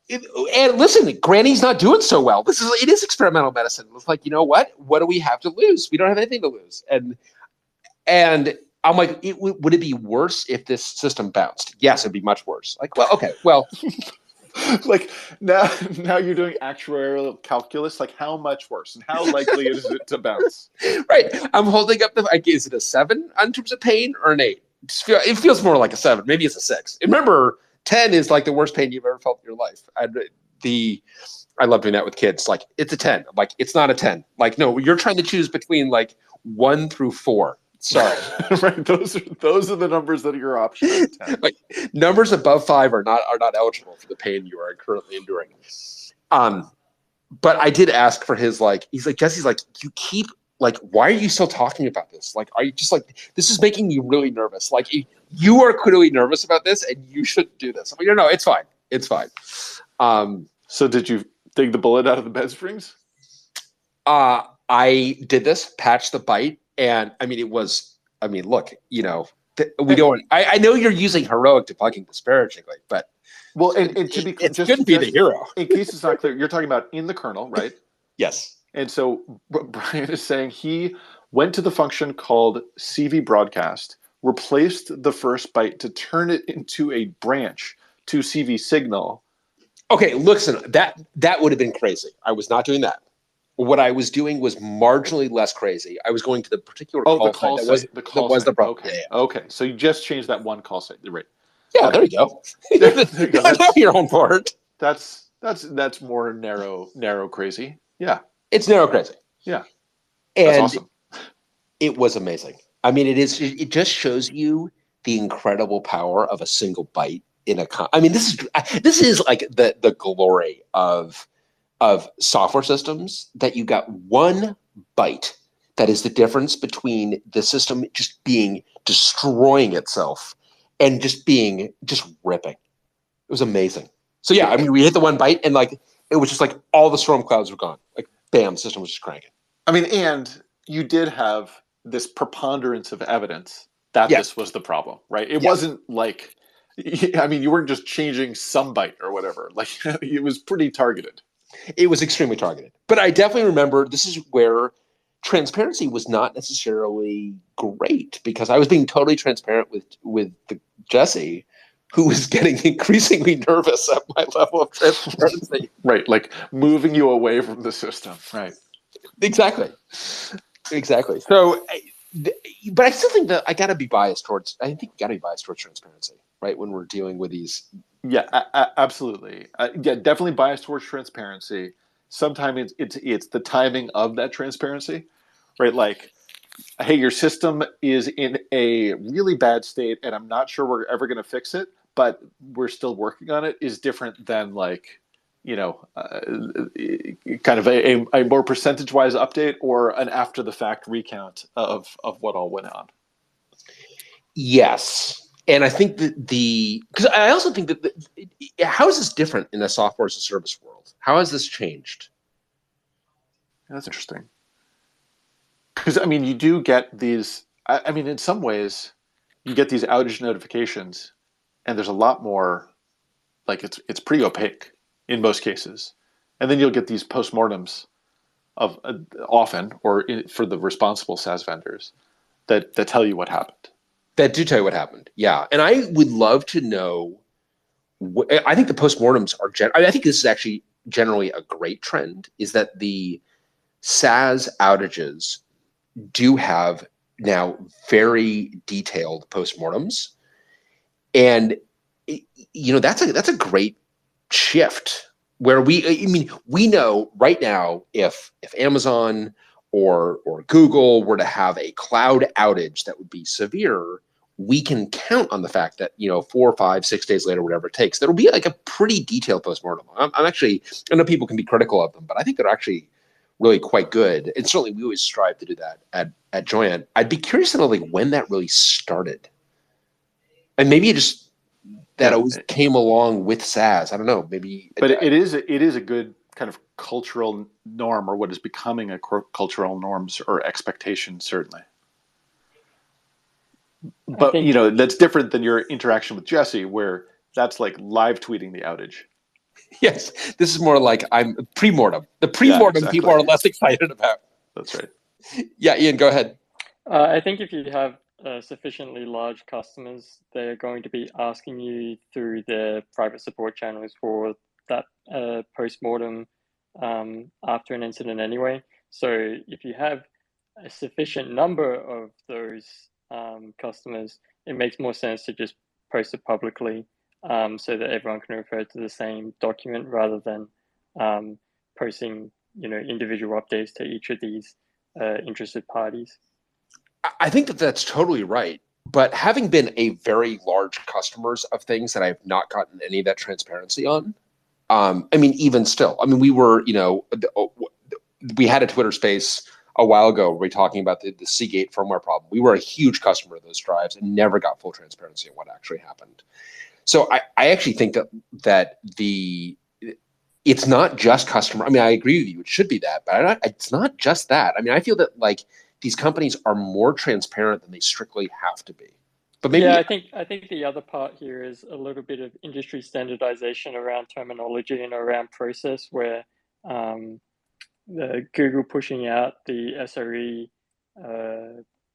And listen, Granny's not doing so well. It is experimental medicine. It's like, you know what? What do we have to lose? We don't have anything to lose. And I'm like, would it be worse if this system bounced? Yes, it'd be much worse. Like, well, okay, well. Like, now you're doing actuarial calculus. Like, how much worse and how likely is it to bounce? Right. I'm holding up is it a 7 in terms of pain or an 8? It feels more like a 7. Maybe it's a 6. Remember, 10 is like the worst pain you've ever felt in your life. I love doing that with kids. Like, it's a 10. I'm like, it's not a 10. Like, no, you're trying to choose between like 1 through 4. Sorry. Right. Those are the numbers that are your option. Like, numbers above 5 are not eligible for the pain you are currently enduring. But I did ask for his, like, he's like, Jesse's like, you keep, like, why are you still talking about this? Like, are you just like, this is making you really nervous. Like, you are clearly nervous about this and you shouldn't do this. I'm like, no, it's fine. It's fine. So did you dig the bullet out of the bed springs? I did this, patched the byte. And look, you know, we don't. I know you're using heroic debugging disparagingly, but well, and to be clear, it's good to be the hero. In case it's not clear, you're talking about in the kernel, right? Yes. And so Brian is saying he went to the function called CV broadcast, replaced the first byte to turn it into a branch to CV signal. Okay, listen, that would have been crazy. I was not doing that. what I was doing was marginally less crazy. I was going to the particular the call call site site. The that call was site. the problem. Okay. Yeah, Okay. So you just changed that one call site. Right. yeah. Okay. There you go. There you go. Now you're on board. That's more narrow crazy. Yeah. It's narrow crazy. Yeah. That's And awesome. it was amazing. I mean, it just shows you the incredible power of a single byte in a I mean, this is like the glory of software systems, that you got one byte that is the difference between the system just destroying itself and just ripping. It was amazing. So yeah, I mean, we hit the one byte and like it was just like all the storm clouds were gone. Like bam, the system was just cranking. I mean, and you did have this preponderance of evidence that this was the problem, right? It wasn't like, I mean, you weren't just changing some byte or whatever. Like it was pretty targeted. It was extremely targeted. But I definitely remember this is where transparency was not necessarily great, because I was being totally transparent with Jesse, who was getting increasingly nervous at my level of transparency. Right, like moving you away from the system. Right. Exactly. So, but I still think that I think we got to be biased towards transparency, right? When we're dealing with these. Yeah, absolutely. Yeah, definitely biased towards transparency. Sometimes it's the timing of that transparency, right? Like, hey, your system is in a really bad state, and I'm not sure we're ever going to fix it, but we're still working on it, is different than like, kind of a more percentage-wise update or an after-the-fact recount of what all went on. Yes. And I think that because I also think that how is this different in the software as a service world? How has this changed? That's interesting. Because, I mean, you do get these, I mean, in some ways, you get these outage notifications, and there's a lot more, like it's pretty opaque in most cases. And then you'll get these post-mortems of often, or for the responsible SaaS vendors, that tell you what happened. That do tell you what happened. Yeah. And I would love to know, I think the postmortems are, I think this is actually generally a great trend, is that the SaaS outages do have now very detailed postmortems. And, that's a great shift where we know right now if Amazon or Google were to have a cloud outage that would be severe, we can count on the fact that 4, 5, 6 days later, whatever it takes, there'll be like a pretty detailed postmortem. I'm actually, I know people can be critical of them, but I think they're actually really quite good. And certainly we always strive to do that at Joyant. I'd be curious to know like when that really started, and maybe that always came along with SaaS. I don't know, maybe. But it is a good kind of cultural norm, or what is becoming a cultural norms or expectation, certainly. But that's different than your interaction with Jesse, where that's like live tweeting the outage. Yes, this is more like I'm pre-mortem. The pre-mortem people are less excited about. That's right. Yeah, Ian, go ahead. I think if you have sufficiently large customers, they're going to be asking you through their private support channels for that post-mortem after an incident anyway. So if you have a sufficient number of those customers, it makes more sense to just post it publicly so that everyone can refer to the same document rather than posting individual updates to each of these interested parties. I think that's totally right. But having been a very large customers of things that I've not gotten any of that transparency on, even still, we were, we had a Twitter space a while ago where we were talking about the Seagate firmware problem. We were a huge customer of those drives and never got full transparency on what actually happened. So I actually think that it's not just customer. I agree with you. It should be that, but it's not just that. I feel that like these companies are more transparent than they strictly have to be. But maybe I think the other part here is a little bit of industry standardization around terminology and around process, where the Google pushing out the SRE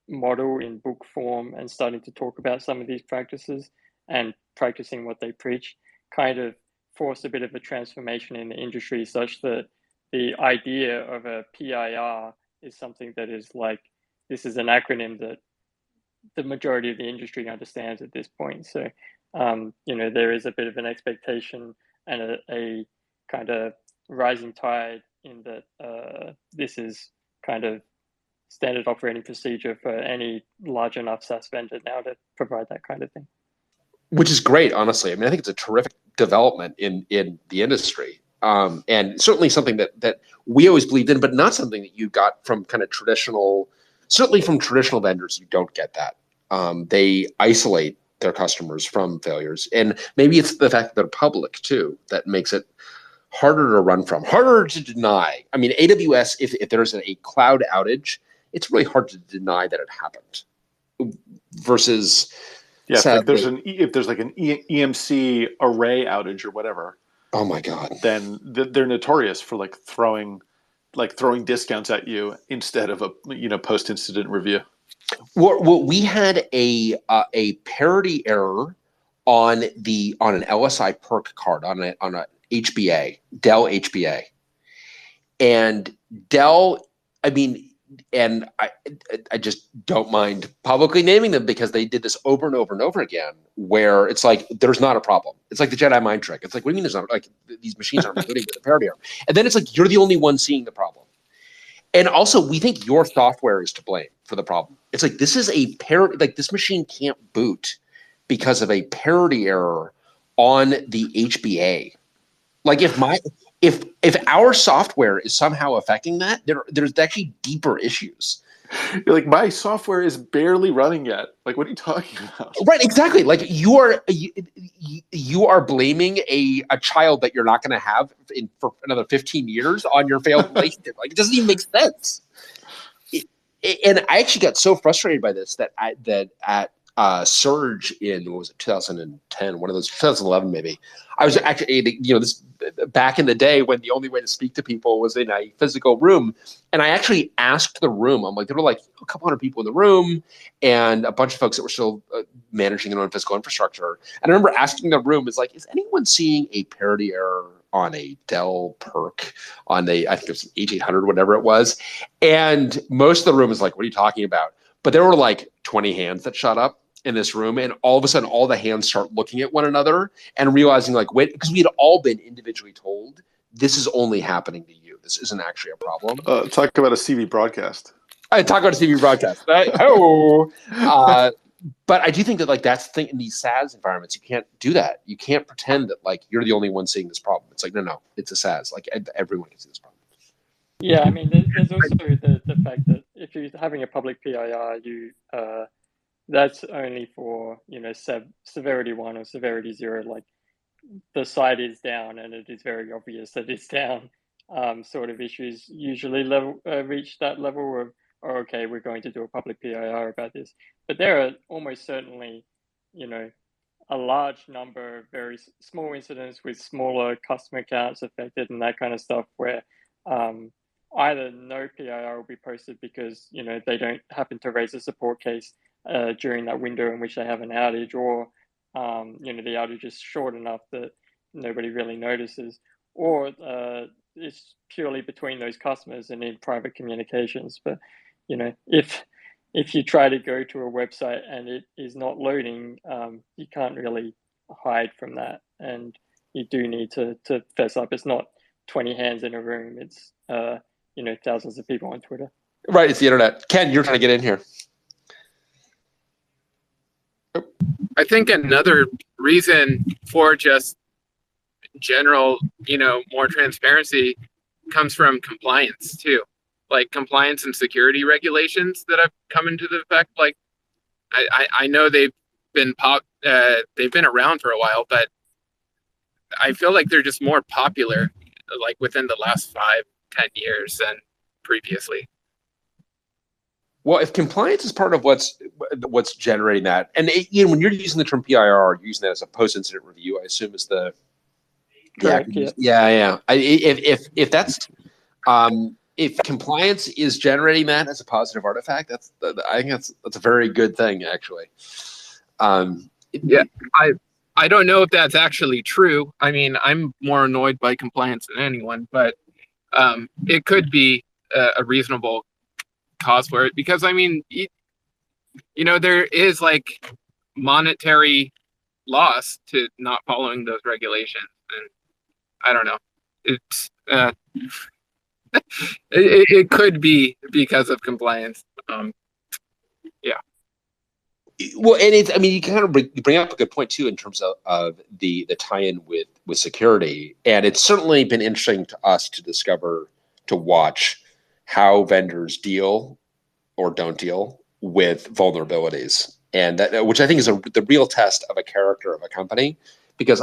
model in book form and starting to talk about some of these practices and practicing what they preach kind of forced a bit of a transformation in the industry, such that the idea of a PIR is something that is like, this is an acronym that the majority of the industry understands at this point. So, there is a bit of an expectation and a kind of rising tide in that this is kind of standard operating procedure for any large enough SaaS vendor now to provide that kind of thing. Which is great, honestly. I mean, I think it's a terrific development in the industry. And certainly something that we always believed in, but not something that you got from kind of certainly from traditional vendors, you don't get that. They isolate their customers from failures. And maybe it's the fact that they're public too, that makes it harder to run from, harder to deny. I mean, AWS, if there's a cloud outage, it's really hard to deny that it happened versus... Yeah, if there's like an EMC array outage or whatever. Oh my God! Then they're notorious for like throwing discounts at you instead of a post-incident review. Well, we had a parity error on an LSI perk card on a HBA, Dell HBA, and Dell. I mean. And I just don't mind publicly naming them because they did this over and over and over again, where it's like there's not a problem. It's like the Jedi mind trick. It's like, what do you mean there's not, like, these machines aren't rebooting with a parity error? And then it's like you're the only one seeing the problem. And also, we think your software is to blame for the problem. It's like this is a parity, like this machine can't boot because of a parity error on the HBA. Like if our software is somehow affecting that, there's actually deeper issues. You're like, my software is barely running yet. Like, what are you talking about? Right, exactly. Like you are blaming a child that you're not going to have for another 15 years on your failed relationship. Like, it doesn't even make sense. And I actually got so frustrated by this that at Surge in, what was it, 2010, one of those, 2011 maybe. I was actually, this back in the day when the only way to speak to people was in a physical room. And I actually asked the room, I'm like, there were like a couple hundred people in the room and a bunch of folks that were still managing their own physical infrastructure. And I remember asking the room, is like, is anyone seeing a parity error on a Dell perk on I think it was H800, whatever it was. And most of the room is like, what are you talking about? But there were like 20 hands that shot up in this room, and all of a sudden all the hands start looking at one another and realizing, like, wait, because we had all been individually told this is only happening to you, this isn't actually a problem. Talk about a CV broadcast. I talk about a CV broadcast. But I do think that, like, that's the thing in these SaaS environments, you can't do that. You can't pretend that, like, you're the only one seeing this problem. It's like, no, it's a SaaS, like everyone can see this problem. Yeah, I mean, there's also the fact that if you're having a public PIR, that's only for, severity 1 or severity 0, like the site is down and it is very obvious that it's down, sort of issues usually reach that level of, oh, okay, we're going to do a public PIR about this. But there are almost certainly, a large number of very small incidents with smaller customer accounts affected and that kind of stuff where either no PIR will be posted because, they don't happen to raise a support case during that window in which they have an outage, or the outage is short enough that nobody really notices, or it's purely between those customers and in private communications. But if you try to go to a website and it is not loading, you can't really hide from that, and you do need to fess up. It's not 20 hands in a room, it's thousands of people on Twitter. Right, it's the internet. Ken, you're trying to get in here. I think another reason for just general, more transparency comes from compliance too. Like compliance and security regulations that have come into the effect. Like I know they've been around for a while, but I feel like they're just more popular like within the last 5-10 years than previously. Well, if compliance is part of what's generating that, and when you're using the term PIR, you're using that as a post-incident review, I assume is the correct. Yeah. If that's if compliance is generating that as a positive artifact, I think that's a very good thing, actually. I don't know if that's actually true. I mean, I'm more annoyed by compliance than anyone, but it could be a reasonable cause for it, because I mean, there is like monetary loss to not following those regulations, and I don't know. It's it could be because of compliance. Yeah. Well, and it's, I mean, you kind of bring up a good point too in terms of the tie-in with security, and it's certainly been interesting to us to watch how vendors deal or don't deal with vulnerabilities, and that, which I think is the real test of a character of a company, because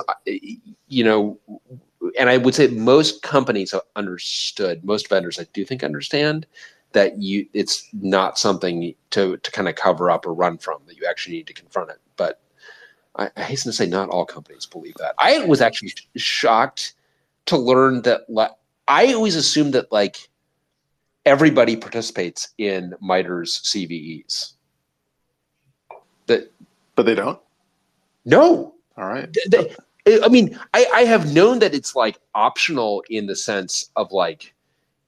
and I would say most companies have understood, most vendors I do think understand that it's not something to kind of cover up or run from, that you actually need to confront it. But I hasten to say not all companies believe that. I was actually shocked to learn that I always assumed that like everybody participates in MITRE's CVEs. But they don't? No. All right. I mean, I have known that it's like optional in the sense of like,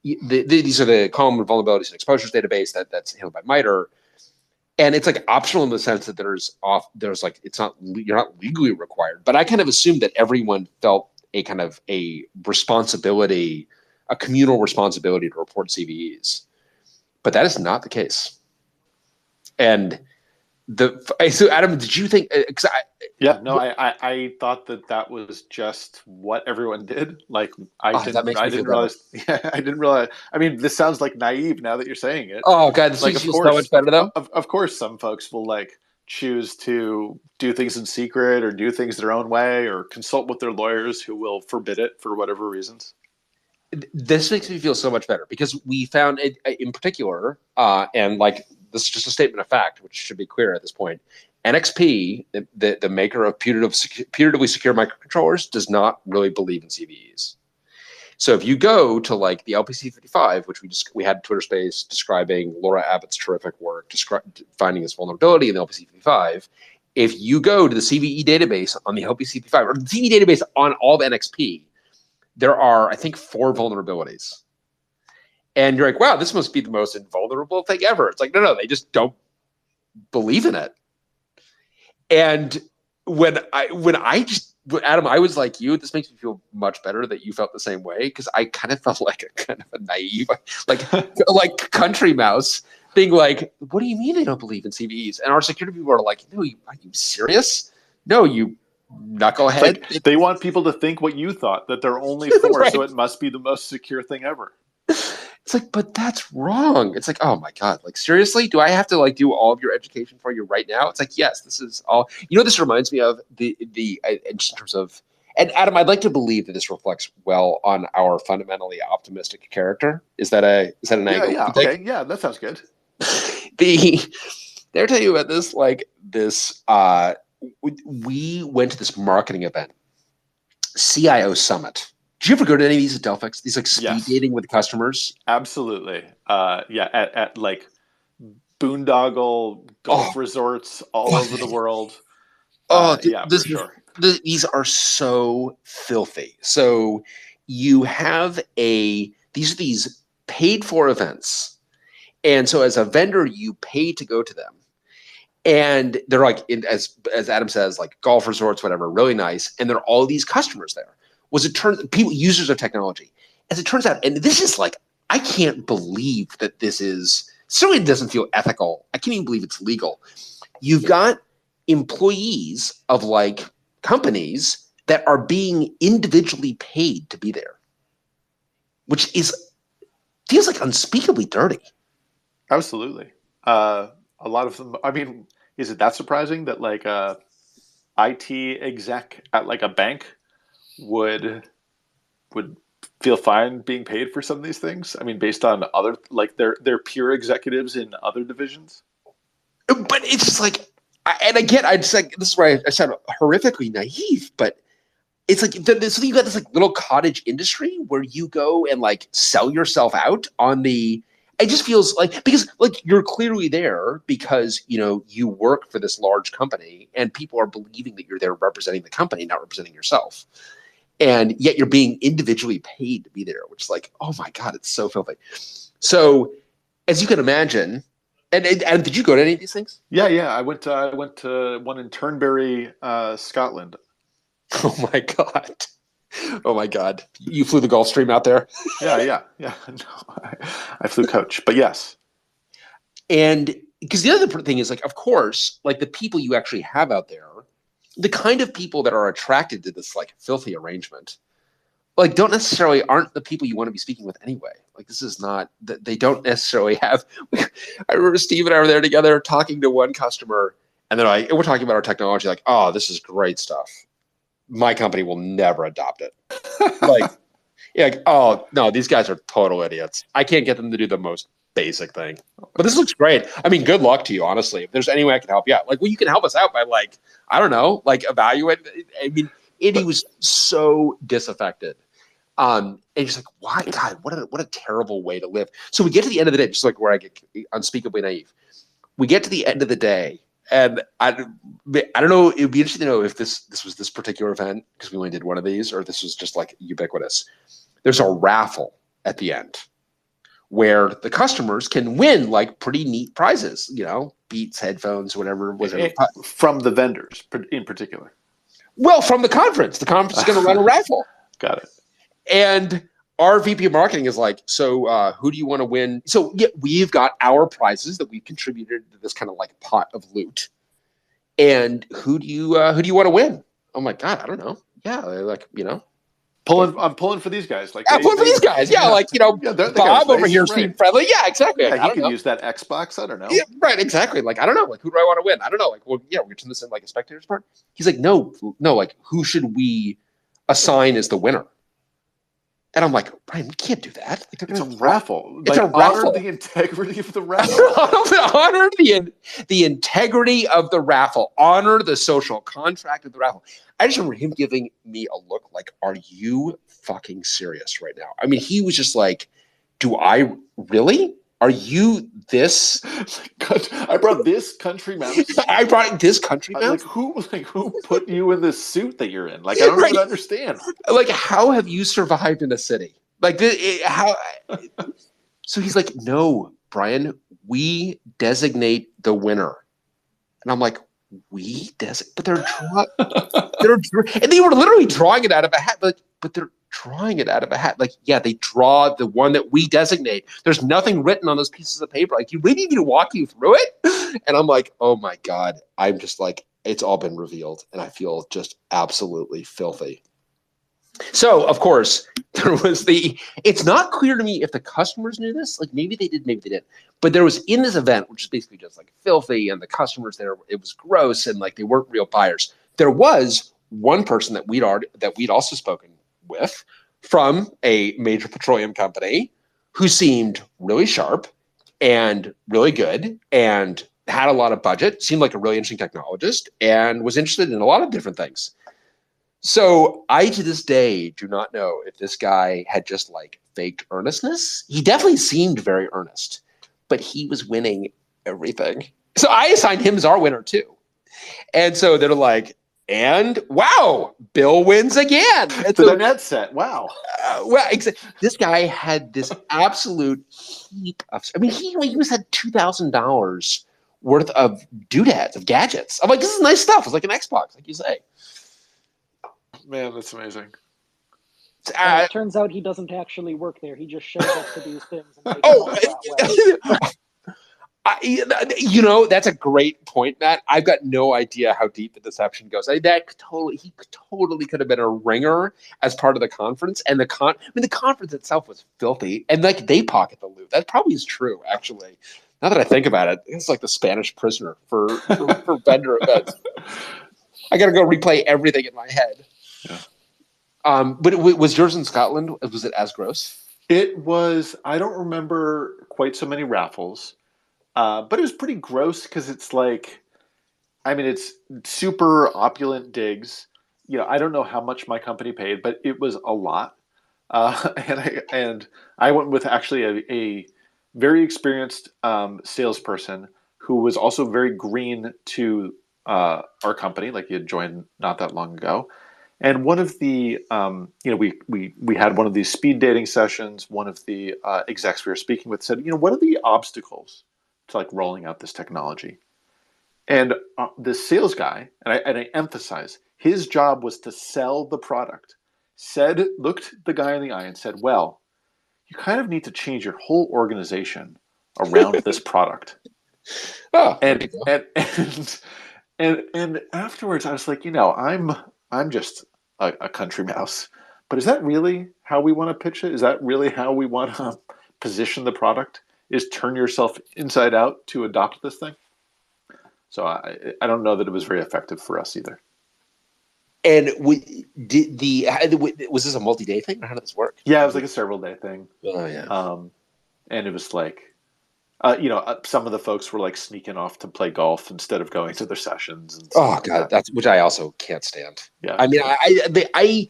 these are the common vulnerabilities and exposures database that's handled by MITRE, and it's like optional in the sense that there's like, you're not legally required. But I kind of assumed that everyone felt a kind of a responsibility, a communal responsibility to report CVEs, but that is not the case. And so Adam, did you think? I thought that was just what everyone did. Like I didn't realize. Yeah, I didn't realize. I mean, this sounds like naive now that you're saying it. Oh God, this makes you so much better though. Of course, some folks will like choose to do things in secret or do things their own way or consult with their lawyers who will forbid it for whatever reasons. This makes me feel so much better because we found it in particular, and like this is just a statement of fact, which should be clear at this point. NXP, the maker of putatively secure microcontrollers, does not really believe in CVEs. So if you go to like the LPC55, which we had a Twitter space describing Laura Abbott's terrific work finding this vulnerability in the LPC55, if you go to the CVE database on the LPC55 or the CVE database on all of NXP, there are, I think, 4 vulnerabilities. And you're like, wow, this must be the most invulnerable thing ever. It's like, no, they just don't believe in it. And when Adam, I was like you, this makes me feel much better that you felt the same way, because I kind of felt like a kind of a naive, like country mouse being like, what do you mean they don't believe in CVEs? And our security people are like, no, are you serious? No, you knucklehead. Like, they want people to think what you thought, that they're only 4, right. So it must be the most secure thing ever. It's like, but that's wrong. It's like, oh my God, like seriously, do I have to like do all of your education for you right now? It's like, yes, this is all. This reminds me of the just in terms of, and Adam, I'd like to believe that this reflects well on our fundamentally optimistic character. Is that an angle? Yeah, okay, yeah, that sounds good. Did I tell you about this? Like this, we went to this marketing event, CIO Summit. Did you ever go to any of these at Delphix? These like speed dating with customers? Absolutely. At like boondoggle golf resorts all over the world. For sure. These are so filthy. So you have these are these paid for events. And so as a vendor, you pay to go to them. And they're like, as Adam says, like golf resorts, whatever, really nice. And there are all these customers there. Users of technology. As it turns out, and this is like, I can't believe that this is, certainly doesn't feel ethical. I can't even believe it's legal. You've got employees of like companies that are being individually paid to be there, which feels like unspeakably dirty. Absolutely. A lot of them, I mean, is it that surprising that like a IT exec at like a bank would feel fine being paid for some of these things? I mean, based on other, like their peer executives in other divisions. But it's just like, and again, I just like, this is where I sound horrifically naive, but it's like, so you got this like little cottage industry where you go and like sell yourself out on the, it just feels like, because like you're clearly there because, you work for this large company and people are believing that you're there representing the company, not representing yourself. and yet you're being individually paid to be there, which is like, oh my God, it's so filthy. So as you can imagine, and did you go to any of these things? Yeah. I went to one in Turnberry, Scotland. Oh my God. Oh my God. You flew the Gulfstream out there? Yeah. No, I flew coach, but yes. And because the other thing is, like, of course, like the people you actually have out there, the kind of people that are attracted to this like filthy arrangement, like aren't the people you want to be speaking with anyway. Like this is not that they don't necessarily have. I remember Steve and I were there together talking to one customer, and then we're talking about our technology, like, oh, this is great stuff. My company will never adopt it. Like, yeah, like, oh no, these guys are total idiots. I can't get them to do the most basic thing. But this looks great. I mean, good luck to you, honestly. If there's any way I can help you out, like, well, you can help us out by like, I don't know, like evaluate. I mean, he was so disaffected. And he's like, why, God, what a terrible way to live. So we get to the end of the day, just like where I get unspeakably naive. We get to the end of the day, and I don't know. It would be interesting to know if this was this particular event, because we only did one of these, or if this was just like ubiquitous. There's a raffle at the end where the customers can win like pretty neat prizes, Beats, headphones, whatever. From the vendors in particular. Well, from the conference. The conference is going to run a raffle. Got it. And our VP of marketing is like, so who do you want to win? So yeah, we've got our prizes that we've contributed to this kind of like pot of loot. And who do you want to win? Oh my God, I don't know. Yeah, like, I'm pulling for these guys. Like, I'm pulling for these guys. Yeah, like, Bob over here seemed friendly. Yeah, exactly. Yeah, he could use that Xbox. I don't know. Yeah, right, exactly. Like, I don't know. Like, who do I want to win? I don't know. Like, well, yeah, we're turn this in like a spectator's part. He's like, no. Like, who should we assign as the winner? And I'm like, Brian, we can't do that. Like, it's a raffle. It's a raffle. Honor the integrity of the raffle. Honor the integrity of the raffle. Honor the social contract of the raffle. I just remember him giving me a look like, are you fucking serious right now? I mean, he was just like, do I really? Are you this? I brought this country mouse. I brought this country mouse. Who put you in this suit that you're in? Like, I don't even understand. Like, how have you survived in a city? Like, how? So he's like, no, Brian, we designate the winner. And I'm like, we designate? But and they were literally drawing it out of a hat. But they're drawing it out of a hat. Like, yeah, they draw the one that we designate. There's nothing written on those pieces of paper. Like, you really need me to walk you through it? And I'm like, oh my God. I'm just like, it's all been revealed. And I feel just absolutely filthy. So, of course, there was it's not clear to me if the customers knew this. Like, maybe they did, maybe they didn't. But there was in this event, which is basically just like filthy, and the customers there, it was gross, and like they weren't real buyers. There was one person that we'd also spoken with from a major petroleum company who seemed really sharp and really good and had a lot of budget, seemed like a really interesting technologist, and was interested in a lot of different things. So I, to this day, do not know if this guy had just like faked earnestness. He definitely seemed very earnest, but he was winning everything. So I assigned him as our winner too. And so they're like, and wow, Bill wins again. And so the net set. Wow. This guy had this absolute heap of. I mean, he must have had $2,000 worth of doodads, of gadgets. I'm like, this is nice stuff. It's like an Xbox, like you say. Man, that's amazing. It turns out he doesn't actually work there. He just shows up to these things. And that way. That's a great point, Matt. I've got no idea how deep the deception goes. He totally could have been a ringer as part of the conference, and the conference itself was filthy, and like they pocket the loot. That probably is true, actually. Now that I think about it, it's like the Spanish prisoner for vendor events. I got to go replay everything in my head. Yeah. But was yours in Scotland? Was it as gross? It was. I don't remember quite so many raffles. But it was pretty gross because it's like, I mean, it's super opulent digs. I don't know how much my company paid, but it was a lot. And I went with actually a very experienced salesperson who was also very green to our company, like he had joined not that long ago. And one of the, we had one of these speed dating sessions. One of the execs we were speaking with said, what are the obstacles to like rolling out this technology? And the sales guy, and I emphasize, his job was to sell the product. Looked the guy in the eye and said, well, you kind of need to change your whole organization around this product. Oh, and afterwards I was like, I'm just a country mouse. But is that really how we want to pitch it? Is that really how we want to position the product? Is turn yourself inside out to adopt this thing? So I don't know that it was very effective for us either. And was this a multi-day thing, or how did this work? Yeah, it was like a several-day thing. Oh yeah. And it was like, some of the folks were like sneaking off to play golf instead of going to their sessions. And oh god, that's which I also can't stand. Yeah. I mean, I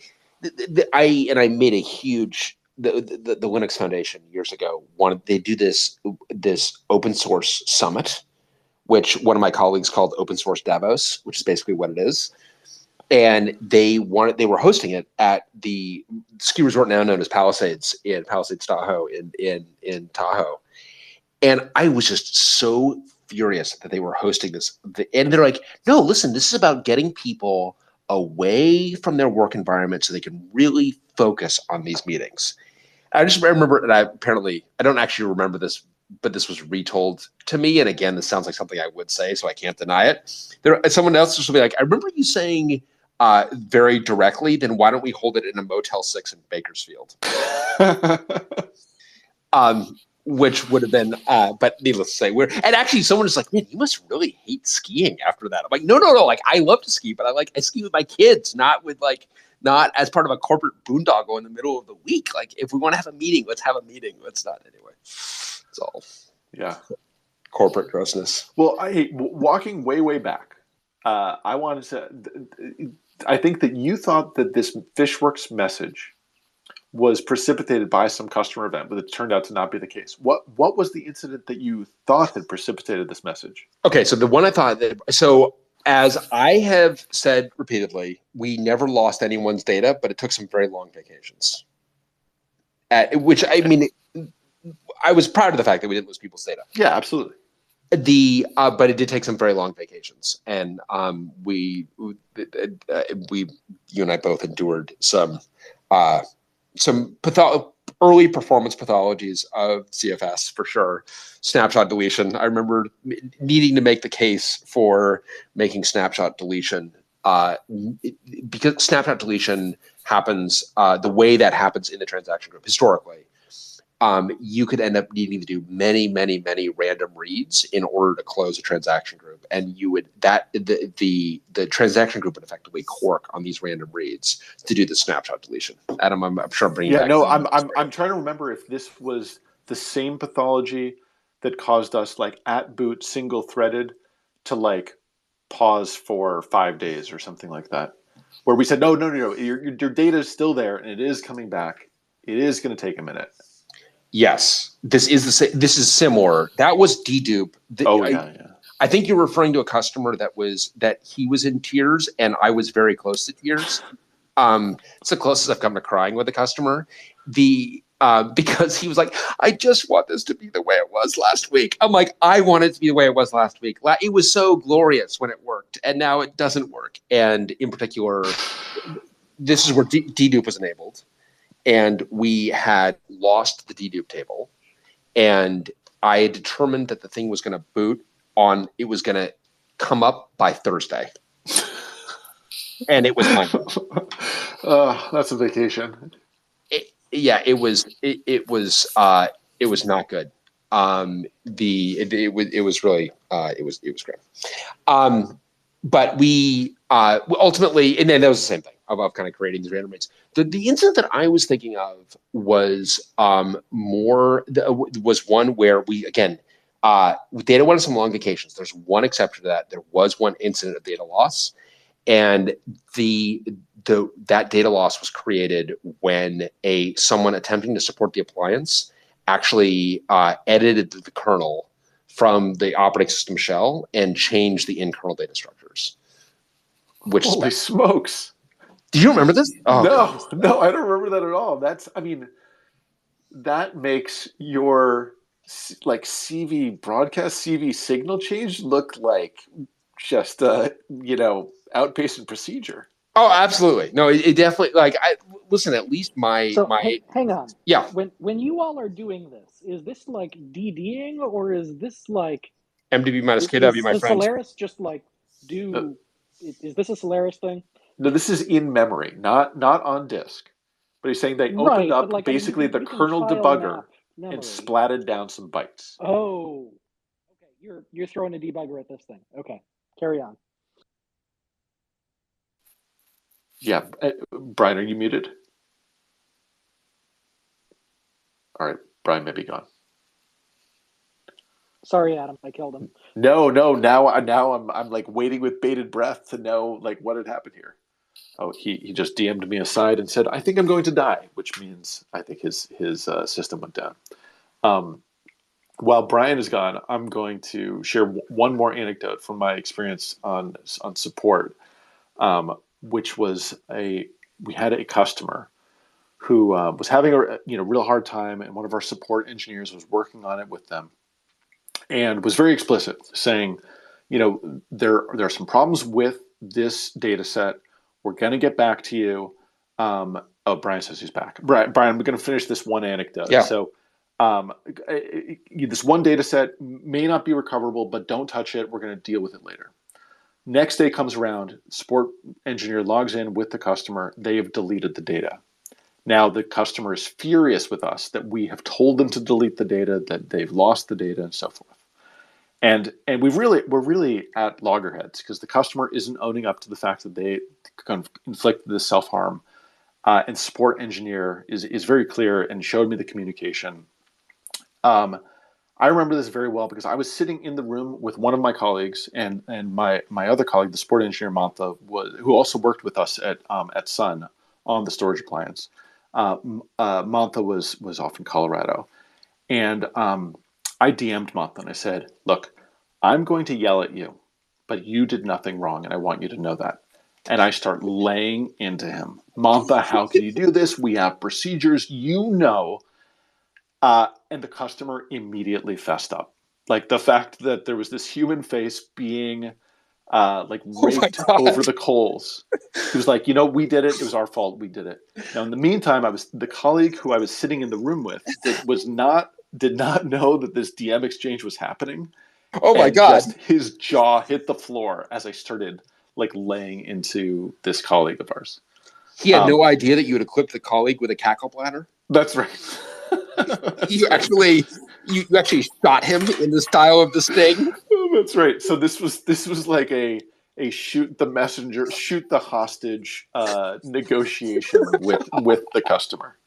made a huge the Linux Foundation years ago. They do this open source summit, which one of my colleagues called Open Source Davos, which is basically what it is. And they were hosting it at the ski resort now known as Palisades Tahoe in Tahoe. And I was just so furious that they were hosting this. And they're like, no, listen, this is about getting people away from their work environment so they can really focus on these meetings. I just remember, and I don't actually remember this, but this was retold to me. And again, this sounds like something I would say, so I can't deny it. Someone else just will be like, I remember you saying very directly, then why don't we hold it in a Motel 6 in Bakersfield? Which would have been, but needless to say, and actually someone was like, man, you must really hate skiing after that. I'm like, no. Like, I love to ski, but I ski with my kids, not as part of a corporate boondoggle in the middle of the week. Like, if we want to have a meeting, let's have a meeting. Let's not anyway. It's all corporate grossness. Well, walking way back, I think that you thought that this Fishworks message was precipitated by some customer event, but it turned out to not be the case. What was the incident that you thought had precipitated this message? Okay, so the one I thought as I have said repeatedly, we never lost anyone's data, but it took some very long vacations. Which I mean, I was proud of the fact that we didn't lose people's data. Yeah, absolutely. But it did take some very long vacations, and you and I both endured some early performance pathologies of CFS for sure. Snapshot deletion. I remember needing to make the case for making snapshot deletion because snapshot deletion happens the way that happens in the transaction group historically. You could end up needing to do many random reads in order to close a transaction group, and the transaction group would effectively cork on these random reads to do the snapshot deletion. Adam, I'm sure I'm bringing. Yeah, no, I'm trying to remember if this was the same pathology that caused us like at boot single threaded to like pause for 5 days or something like that, where we said no, your data is still there and it is coming back. It is going to take a minute. Yes, this is similar. That was dedupe. I think you're referring to a customer that he was in tears, and I was very close to tears. It's the closest I've come to crying with a customer. Because he was like, I just want this to be the way it was last week. I'm like, I want it to be the way it was last week. It was so glorious when it worked, and now it doesn't work. And in particular, this is where dedupe was enabled. And we had lost the dedupe table, and I had determined that the thing was going to boot on. It was going to come up by Thursday, and it was fine. That's a vacation. It was not good. It was really great. But we ultimately, and then that was the same thing of kind of creating these random reads. The incident that I was thinking of was was one where we again data went on some long vacations. There's one exception to that. There was one incident of data loss, and that data loss was created when someone attempting to support the appliance actually edited the kernel from the operating system shell and changed the in-kernel data structures. Holy smokes! Do you remember this? Oh, No, I don't remember that at all. That makes your like CV broadcast CV signal change look like just outpatient procedure. Oh, absolutely. No, it definitely listen, at least my hang on. Yeah. When you all are doing this, is this like DDing or is this like MDB minus KW, my friend? Solaris just like do? Is this a Solaris thing? No, this is in memory, not on disk. But he's saying they opened up the kernel debugger and splatted down some bytes. Oh, okay. You're throwing a debugger at this thing. Okay, carry on. Yeah, Brian, are you muted? All right, Brian may be gone. Sorry, Adam, I killed him. No. Now I'm like waiting with bated breath to know like what had happened here. Oh, he just DM'd me aside and said, "I think I'm going to die," which means I think his system went down. While Brian is gone, I'm going to share one more anecdote from my experience on support, which was we had a customer who was having a real hard time, and one of our support engineers was working on it with them, and was very explicit, saying, there are some problems with this data set. We're going to get back to you. Brian says he's back. Brian, I'm going to finish this one anecdote. Yeah. So this one data set may not be recoverable, but don't touch it. We're going to deal with it later. Next day comes around, support engineer logs in with the customer. They have deleted the data. Now the customer is furious with us that we have told them to delete the data, that they've lost the data, and so forth. And we're really at loggerheads because the customer isn't owning up to the fact that they kind of inflicted this self-harm. And support engineer is very clear and showed me the communication. I remember this very well because I was sitting in the room with one of my colleagues and my other colleague, the support engineer Mantha, who also worked with us at Sun on the storage appliance. Mantha was off in Colorado, and I DM'd Mantha and I said, "Look, I'm going to yell at you, but you did nothing wrong, and I want you to know that." And I start laying into him. "Mantha, how can you do this? We have procedures, And the customer immediately fessed up. Like the fact that there was this human face being raked over the coals. He was like, we did it. It was our fault. We did it. Now, in the meantime, the colleague who I was sitting in the room with did not know that this DM exchange was happening. Oh my God. Just his jaw hit the floor as I started laying into this colleague of ours. He had no idea that you had equipped the colleague with a cackle bladder? That's right. You actually shot him in the style of the Sting? That's right. So this was like a shoot the messenger, shoot the hostage negotiation with the customer.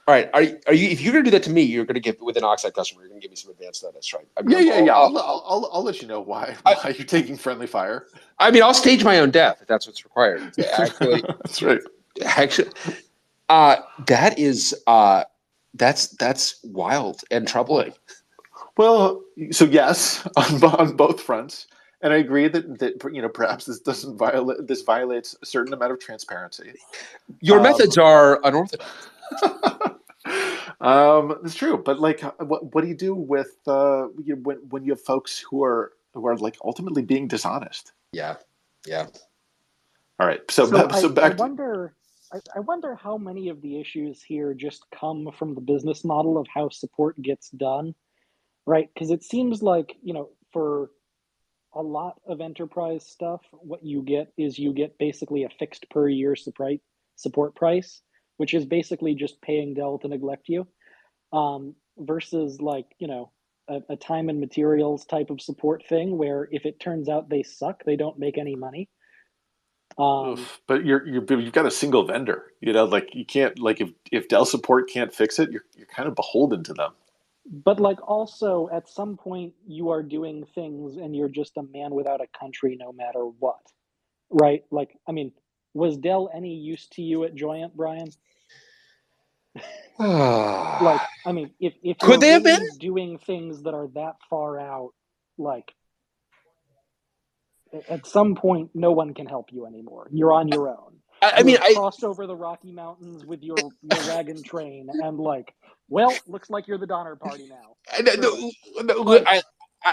All right. Are you? If you're going to do that to me, you're going to get with an Oxide customer. You're going to give me some advance notice, right? Yeah. I'll let you know why you're taking friendly fire. I mean, I'll stage my own death if that's what's required. Actually, that's right. Actually, that's wild and troubling. Well, so yes, on both fronts, and I agree that perhaps this violates a certain amount of transparency. Your methods are unorthodox. It's true, but what do you do with when you have folks who are ultimately being dishonest? Yeah. All right, so back. I wonder how many of the issues here just come from the business model of how support gets done, right? Because it seems like for a lot of enterprise stuff, what you get basically a fixed per year support price, which is basically just paying Dell to neglect you, versus a time and materials type of support thing where if it turns out they suck, they don't make any money. But you've got a single vendor, you can't if Dell support can't fix it, you're kind of beholden to them. But also at some point you are doing things and you're just a man without a country no matter what, right? Was Dell any use to you at Joyant, Brian? If could they have been doing things that are that far out, at some point no one can help you anymore. You're on your own. I mean, crossed over the Rocky Mountains with your wagon train, and like, well, looks like you're the Donner Party now.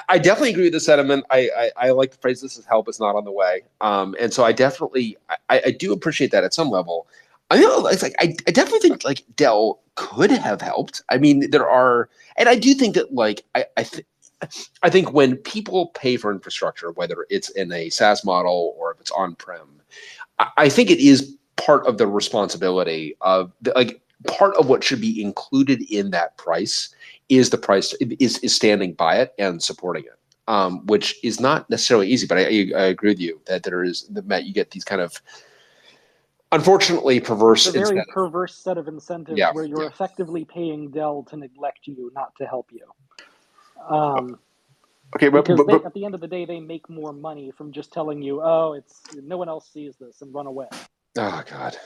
I definitely agree with the sentiment. I like the phrase "this is help, it's not on the way," and so I definitely I do appreciate that at some level. I know it's like I definitely think like Dell could have helped. I mean, there are, and I do think that like I think when people pay for infrastructure, whether it's in a SaaS model or if it's on-prem, I think it is part of the responsibility of like part of what should be included in that price is the price is standing by it and supporting it, which is not necessarily easy. But I agree with you that there is Matt. You get these kind of unfortunately perverse. It's a very perverse set of incentives where you're yeah. effectively paying Dell to neglect you, not to help you. Okay, because at the end of the day, they make more money from just telling you, "Oh, it's no one else sees this," and run away. Oh God.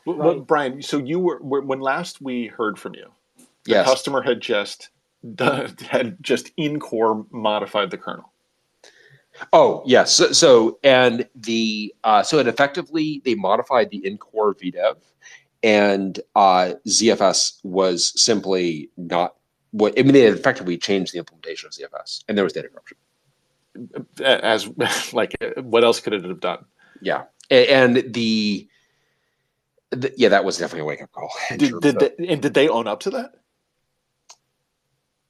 Well, Brian, so you were when last we heard from you, the Yes. customer had just in-core modified the kernel. Oh yes. So and the so it effectively they modified the in-core VDEV, and ZFS was simply not what I mean. They effectively changed the implementation of ZFS, and there was data corruption. As like, what else could it have done? Yeah, and yeah, that was definitely a wake-up call. Did they own up to that?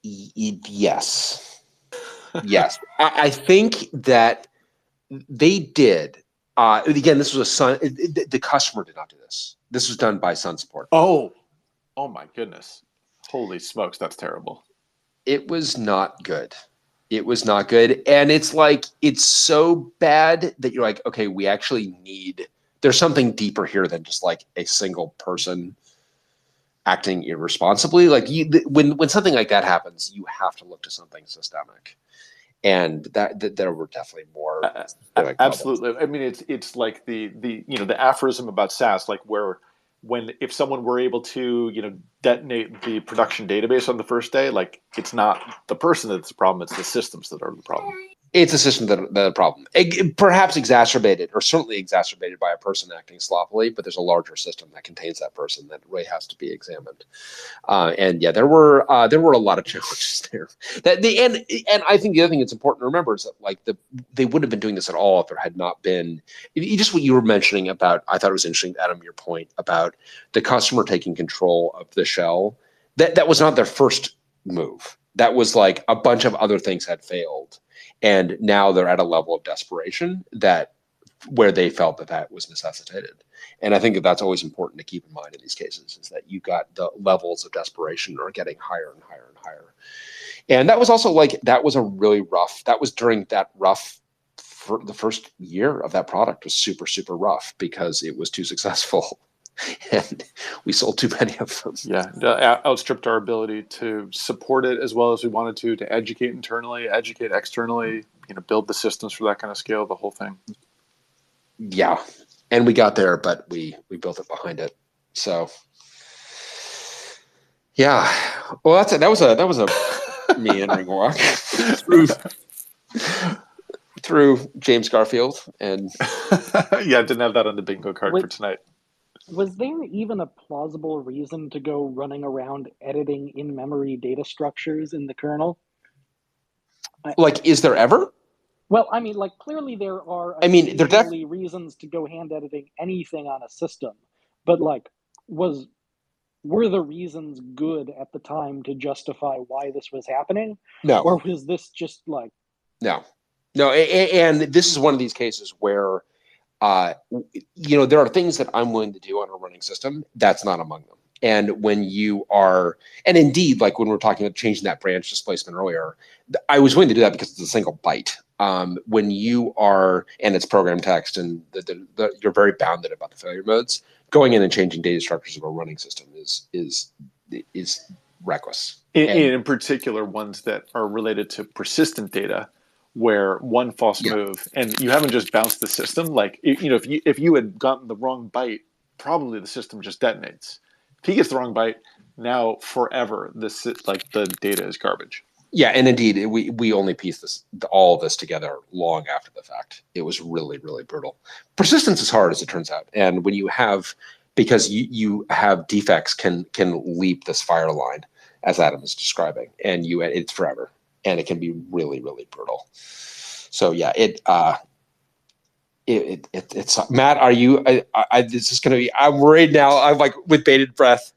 Yes. Yes. I think that they did. Again, this was the customer did not do this. This was done by Sun Support. Oh my goodness. Holy smokes, that's terrible. It was not good. It was not good. And it's like, it's so bad that you're like, okay, we actually need, there's something deeper here than just like a single person acting irresponsibly. Like when something like that happens, you have to look to something systemic. And that there were definitely more. Absolutely. I mean, it's like the aphorism about SaaS, like if someone were able to detonate the production database on the first day, like it's not the person that's the problem, it's the systems that are the problem. It's a system that the problem, perhaps exacerbated or certainly exacerbated by a person acting sloppily, but there's a larger system that contains that person that really has to be examined. And yeah, there were a lot of challenges there. And I think the other thing that's important to remember is that like they wouldn't have been doing this at all if there had not been just what you were mentioning about. I thought it was interesting, Adam, your point about the customer taking control of the shell. That was not their first move. That was like a bunch of other things had failed. And now they're at a level of desperation where they felt that was necessitated. And I think that's always important to keep in mind in these cases is that you got the levels of desperation are getting higher and higher and higher. And that was also that was during that rough, for the first year of that product was super, super rough because it was too successful. And we sold too many of them. Yeah, outstripped our ability to support it as well as we wanted to educate internally, educate externally, build the systems for that kind of scale, the whole thing. Yeah, and we got there, but we built it behind it. So, yeah, well, that was a meandering walk through James Garfield, and yeah, didn't have that on the bingo card for tonight. Was there even a plausible reason to go running around editing in-memory data structures in the kernel? Is there ever? Well, I mean, clearly there are there reasons to go hand editing anything on a system, but were the reasons good at the time to justify why this was happening? No. Or was this just No, and this is one of these cases where there are things that I'm willing to do on a running system. That's not among them. And when you are, and indeed, like when we're talking about changing that branch displacement earlier, I was willing to do that because it's a single byte. When you are, and it's program text, and you're very bounded about the failure modes. Going in and changing data structures of a running system is reckless. In particular, ones that are related to persistent data, where one false move and you haven't just bounced the system. If you had gotten the wrong byte, probably the system just detonates. If he gets the wrong byte, now forever the data is garbage. Yeah, and indeed, we only pieced all of this together long after the fact. It was really, really brutal. Persistence is hard, as it turns out, and when you have, because you have defects can leap this fire line, as Adam is describing, and it's forever, and it can be really, really brutal. So yeah, it's Matt. Are you? This is going to be. I'm worried now. I'm like with bated breath,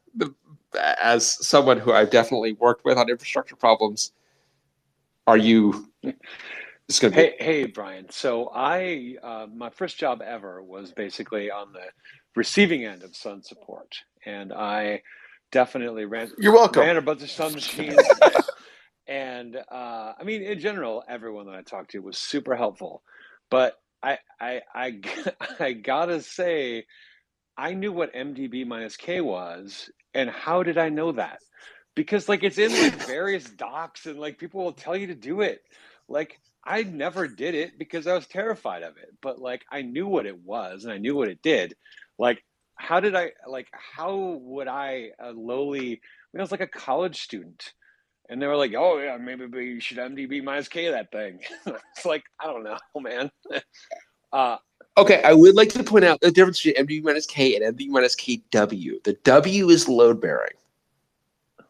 as someone who I've definitely worked with on infrastructure problems. Are you? It's going to be. Hey, Brian. So my first job ever was basically on the receiving end of Sun support, and I definitely ran. You're welcome. Ran a bunch of Sun machines, and I mean, in general, everyone that I talked to was super helpful, but I gotta say, I knew what MDB minus K was, and how did I know that? Because like it's in like various docs, and like people will tell you to do it. Like I never did it because I was terrified of it, but like I knew what it was and I knew what it did. Like how would I lowly? I was like a college student, and they were like, "Oh yeah, maybe you should MDB minus K that thing." It's like I don't know, man. Okay, I would like to point out the difference between MDB minus K and MDB minus KW. The W is load bearing.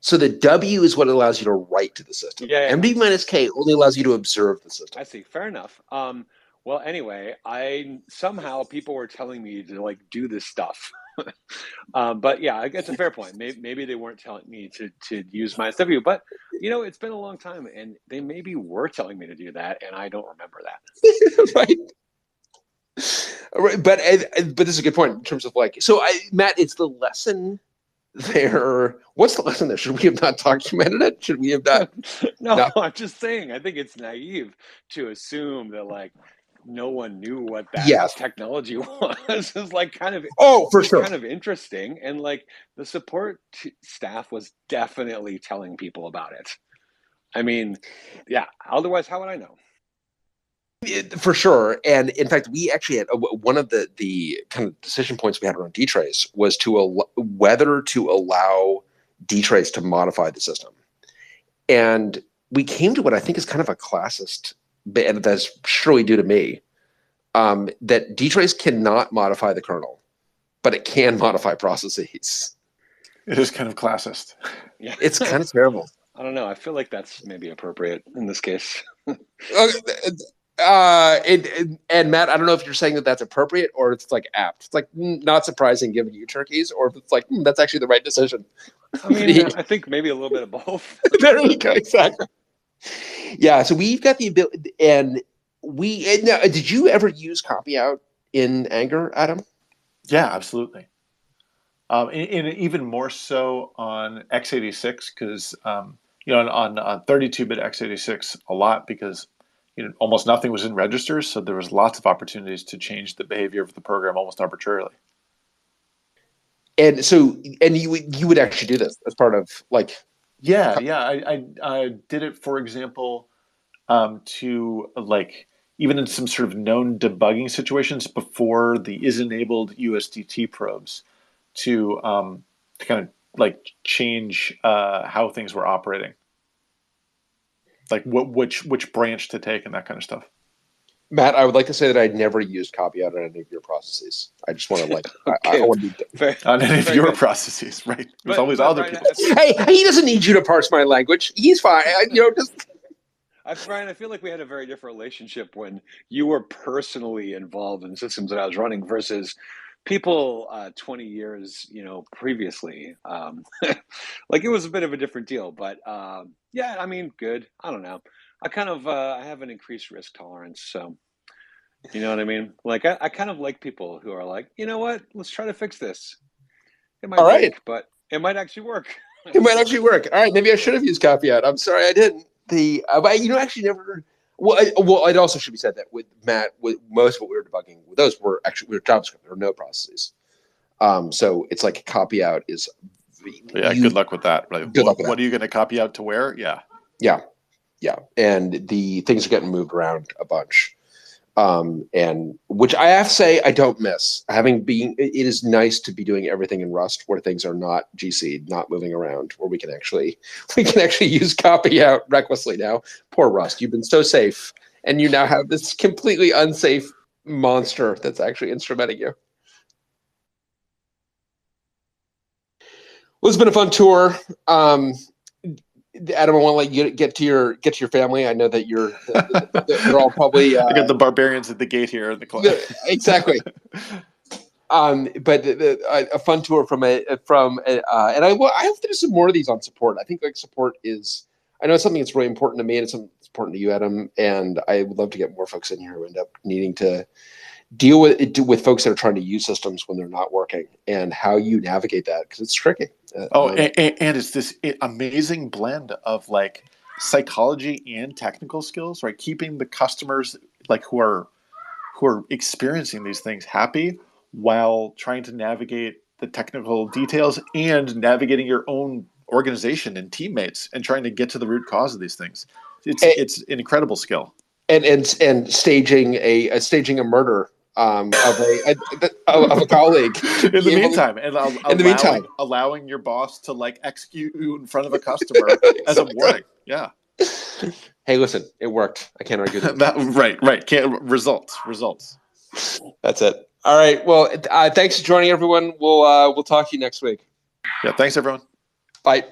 So the W is what allows you to write to the system. Yeah. MD minus K only allows you to observe the system. I see. Fair enough. Well, anyway, somehow people were telling me to like do this stuff. But yeah, it's a fair point. Maybe they weren't telling me to use minus W, but you know, it's been a long time, and they maybe were telling me to do that, and I don't remember that. Right. But this is a good point in terms of like. So Matt, it's the lesson there. What's the lesson there? Should we have not documented it? Should we have not? No, I'm just saying. I think it's naive to assume that like no one knew what that technology was. It's like kind of for sure, kind of interesting, and like the support staff was definitely telling people about it. I mean, yeah. Otherwise, how would I know? For sure. And in fact, we actually had one of the kind of decision points we had around DTrace was whether to allow DTrace to modify the system. And we came to what I think is kind of a classist, and that's surely due to me, that DTrace cannot modify the kernel, but it can modify processes. It is kind of classist. Yeah. It's kind of terrible. I don't know. I feel like that's maybe appropriate in this case. And Matt, I don't know if you're saying that that's appropriate or it's like apt. It's like not surprising given you turkeys, or if it's like that's actually the right decision. I mean, I think maybe a little bit of both. There we go. Exactly. Yeah. So we've got the ability, and now, did you ever use copy out in Anger, Adam? Yeah, absolutely. And even more so on x86 because on 32-bit x86 a lot because almost nothing was in registers, so there was lots of opportunities to change the behavior of the program almost arbitrarily. And so, you would actually do this as part of like. Yeah. I did it, for example, to like even in some sort of known debugging situations before the is-enabled USDT probes to kind of like change how things were operating. Like which branch to take and that kind of stuff. Matt, I would like to say that I never used copy out on any of your processes. I just want to like I want to be on any of your processes, right? There's always other people. Hey, he doesn't need you to parse my language. He's fine. Brian, I feel like we had a very different relationship when you were personally involved in systems that I was running versus people 20 years, previously. Like it was a bit of a different deal, but yeah, I mean, good. I don't know. I kind of I have an increased risk tolerance, so you know what I mean? Like I kind of like people who are like, you know what? Let's try to fix this. It might break, but it might actually work. It might actually work. All right, maybe I should have used copy out. I'm sorry I didn't. But actually never. Well, it also should be said that with Matt, with most of what we were debugging, those were JavaScript. There were no processes. So it's like copy out is. Yeah, good luck with that. Right? Good luck with what are you going to copy out to where? Yeah. And the things are getting moved around a bunch. And which I have to say I don't miss. It is nice to be doing everything in Rust where things are not GC'd, not moving around, where we can actually use copy out recklessly now. Poor Rust, you've been so safe, and you now have this completely unsafe monster that's actually instrumenting you. Well, it's been a fun tour. Adam, I want to let you get to your family. I know that they're all probably. I got the barbarians at the gate here in the class. Exactly. But a fun tour and I hope to do some more of these on support. I think like support is. I know it's something that's really important to me, and it's important to you, Adam. And I would love to get more folks in here who end up needing to deal with folks that are trying to use systems when they're not working, and how you navigate that, because it's tricky. And it's this amazing blend of like psychology and technical skills, right? Keeping the customers like who are experiencing these things happy while trying to navigate the technical details and navigating your own organization and teammates and trying to get to the root cause of these things. It's an incredible skill. And staging a murder of a colleague in the meantime, allowing your boss to like execute you in front of a customer as a warning. Yeah. Hey, listen, it worked. I can't argue that. Right. Results. That's it. All right. Well, thanks for joining, everyone. We'll talk to you next week. Yeah. Thanks, everyone. Bye.